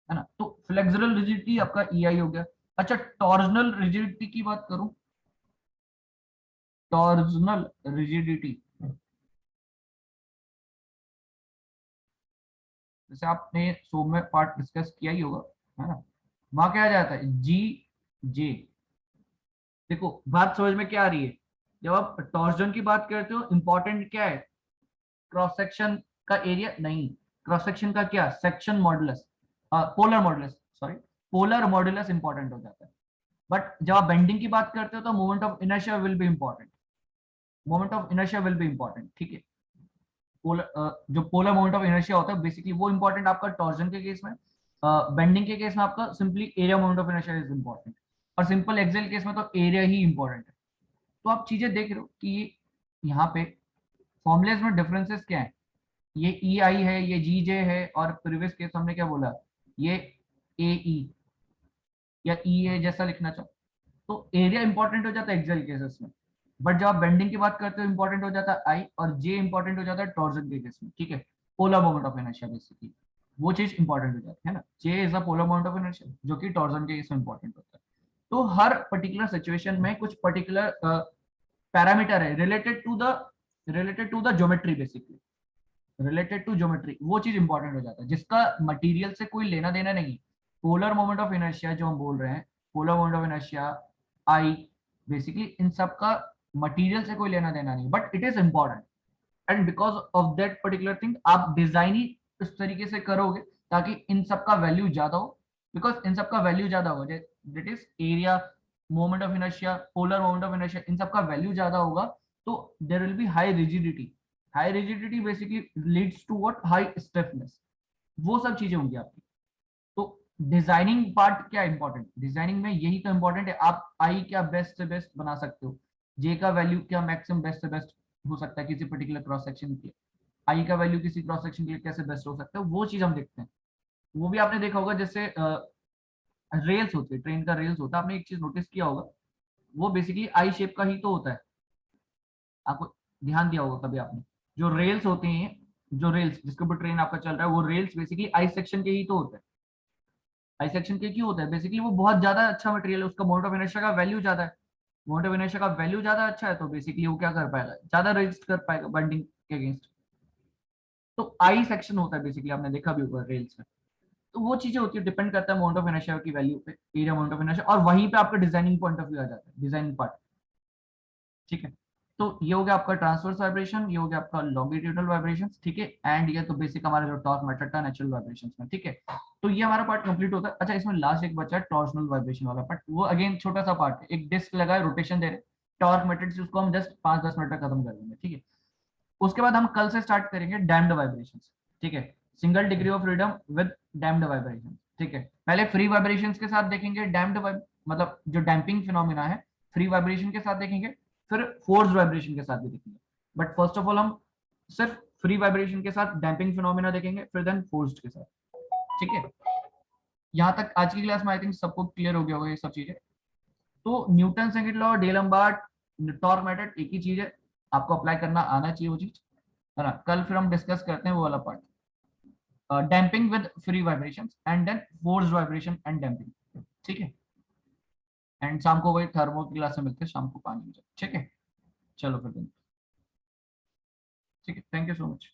है ना। तो फ्लेक्सुरल रिजिडिटी आपका EI हो गया। अच्छा, टॉर्जनल रिजिडिटी की बात करूं, टॉर्जनल रिजिडिटी जैसे आपने सौम्य पार्ट डिस्कस किया ही होगा, है ना। वहां क्या आ जाता है, GJ। देखो बात समझ में क्या आ रही है, जब आप टॉर्जन की बात करते हो इंपॉर्टेंट क्या है, क्रॉस सेक्शन का एरिया नहीं, क्रॉस सेक्शन का क्या, section modulus, polar modulus, sorry, polar modulus important हो जाता है। बट जब आप बेंडिंग की बात करते हो तो moment of inertia will be important, moment of inertia will be important. ठीक है, जो पोलर मोमेंट ऑफ इनर्शिया होता है बेसिकली वो इंपॉर्टेंट आपका टॉर्जन के केस में, बेंडिंग के केस में आपका simply area moment of inertia is important, और सिंपल एक्सेल केस में तो एरिया ही इंपॉर्टेंट है। तो आप चीजें देख रहे हो कि यहाँ पे फॉर्मुलेज में डिफरेंसेस क्या है, ये EI है, ये GJ है, और प्रीवियस केस हमने क्या बोला, ये AE या EA जैसा लिखना चाहो, तो एरिया इंपॉर्टेंट हो जाता है एक्सेल केसेस में। बट जब आप बेंडिंग की बात करते हो इंपॉर्टेंट हो जाता है आई, और जे इंपॉर्टेंट हो जाता है टॉर्जन के केस में। ठीक है, polar moment of inertia basically वो चीज इंपॉर्टेंट हो जाती है ना, J is a polar moment of inertia जो कि टॉर्जन के केस में इंपॉर्टेंट होता है। तो हर पर्टिकुलर सिचुएशन में कुछ पर्टिकुलर पैरामीटर है related to the geometry, basically related to geometry, वो चीज इंपॉर्टेंट हो जाता है जिसका मटेरियल से कोई लेना देना नहीं। पोलर मोमेंट ऑफ इनर्शिया जो हम बोल रहे हैं, polar moment of inertia, I, basically इन सब का मटेरियल से कोई लेना देना नहीं, but it is important. And because of that particular thing आप डिजाइन ही इस तरीके से करोगे ताकि इन सब का वैल्यू ज्यादा हो, बिकॉज इन सब का वैल्यू ज्यादा हो, that is area, moment of inertia, polar moment of inertia, इन सब का वैल्यू ज्यादा होगा, तो there will be high rigidity. High rigidity basically leads to what, high stiffness, वो सब चीजें होंगी आपकी। तो डिजाइनिंग पार्ट क्या इंपॉर्टेंट, डिजाइनिंग में यही तो इंपॉर्टेंट है, आप आई क्या बेस्ट से बेस्ट बना सकते हो, जे का वैल्यू क्या मैक्सिमम बेस्ट से बेस्ट हो सकता है किसी पर्टिकुलर क्रॉस सेक्शन के, आई का वैल्यू किसी क्रॉस सेक्शन के लिए कैसे बेस्ट हो सकता है, वो चीज हम देखते हैं। वो भी आपने देखा होगा, जैसे रेल्स होती है, ट्रेन का रेल्स होता है, आपने एक चीज नोटिस किया होगा, वो बेसिकली आई शेप का ही तो होता है, आपको ध्यान दिया होगा कभी आपने, जो रेल्स होते हैं, जो रेल्स जिसके ऊपर ट्रेन आपका चल रहा है, वो रेल्स बेसिकली आई सेक्शन के ही तो होते हैं। आई सेक्शन के क्यों होता है, बेसिकली वो बहुत ज्यादा अच्छा मटेरियल है, उसका मोमेंट ऑफ इनर्शिया का वैल्यू ज्यादा है, मोमेंट ऑफ इनर्शिया का वैल्यू ज्यादा अच्छा है, तो बेसिकली वो क्या कर पाएगा, ज्यादा रेजिस्ट कर पाएगा बेंडिंग के अगेंस्ट। तो आई सेक्शन होता है बेसिकली, आपने देखा भी होगा रेल्स में। तो वो चीजें होती है, डिपेंड करता है मोमेंट ऑफ इनर्शिया की वैल्यू पे, एरिया मोमेंट ऑफ इनर्शिया, और वहीं पे आपका डिजाइनिंग पॉइंट ऑफ व्यू आ जाता है, डिजाइनिंग पार्ट। ठीक है, तो ये हो गया आपका ट्रांसवर्स वाइब्रेशन, ये हो गया आपका लॉन्गिट्यूडनल वाइब्रेशन। ठीक है, एंड ये तो बेसिक हमारा जो टॉर्क मेथड था नेचुरल वाइब्रेशन में। ठीक है, तो ये हमारा पार्ट कंप्लीट होता है। अच्छा, इसमें लास्ट एक बचा है टॉर्शनल वाइब्रेशन वाला पार्ट, वो अगेन छोटा सा पार्ट है, एक डिस्क लगा है, रोटेशन दे रहे, टॉर्क मेथड से उसको हम जस्ट 5-10 मिनट तक खत्म कर देंगे। ठीक है, उसके बाद हम कल से स्टार्ट करेंगे डैम्ड वाइब्रेशन। ठीक है, single degree of freedom with damped vibration. ठीक है, पहले फ्री वाइब्रेशंस के साथ देखेंगे, डैम्प्ड मतलब जो डैम्पिंग फिनोमिना है फ्री वाइब्रेशन के साथ देखेंगे, फिर फोर्स्ड वाइब्रेशन के साथ भी देखेंगे। बट फर्स्ट ऑफ ऑल हम सिर्फ फ्री वाइब्रेशन के साथ डैम्पिंग फिनोमिना देखेंगे, फिर देन फोर्स्ड के साथ। ठीक है, यहाँ तक आज की क्लास में आई थिंक सबको क्लियर हो गया होगा ये सब चीजें। तो Newton second law, D'Alembert, torque method एक ही चीज है, आपको अप्लाई करना आना चाहिए वो चीज, है ना। कल फिर हम डिस्कस करते हैं वो वाला part, damping with free vibration and then forced vibration and damping. ठीक है, एंड शाम को वही थर्मो की क्लास में मिलते हैं शाम को 5 बजे। ठीक है, चलो फिर, ठीक है, थैंक यू सो मच।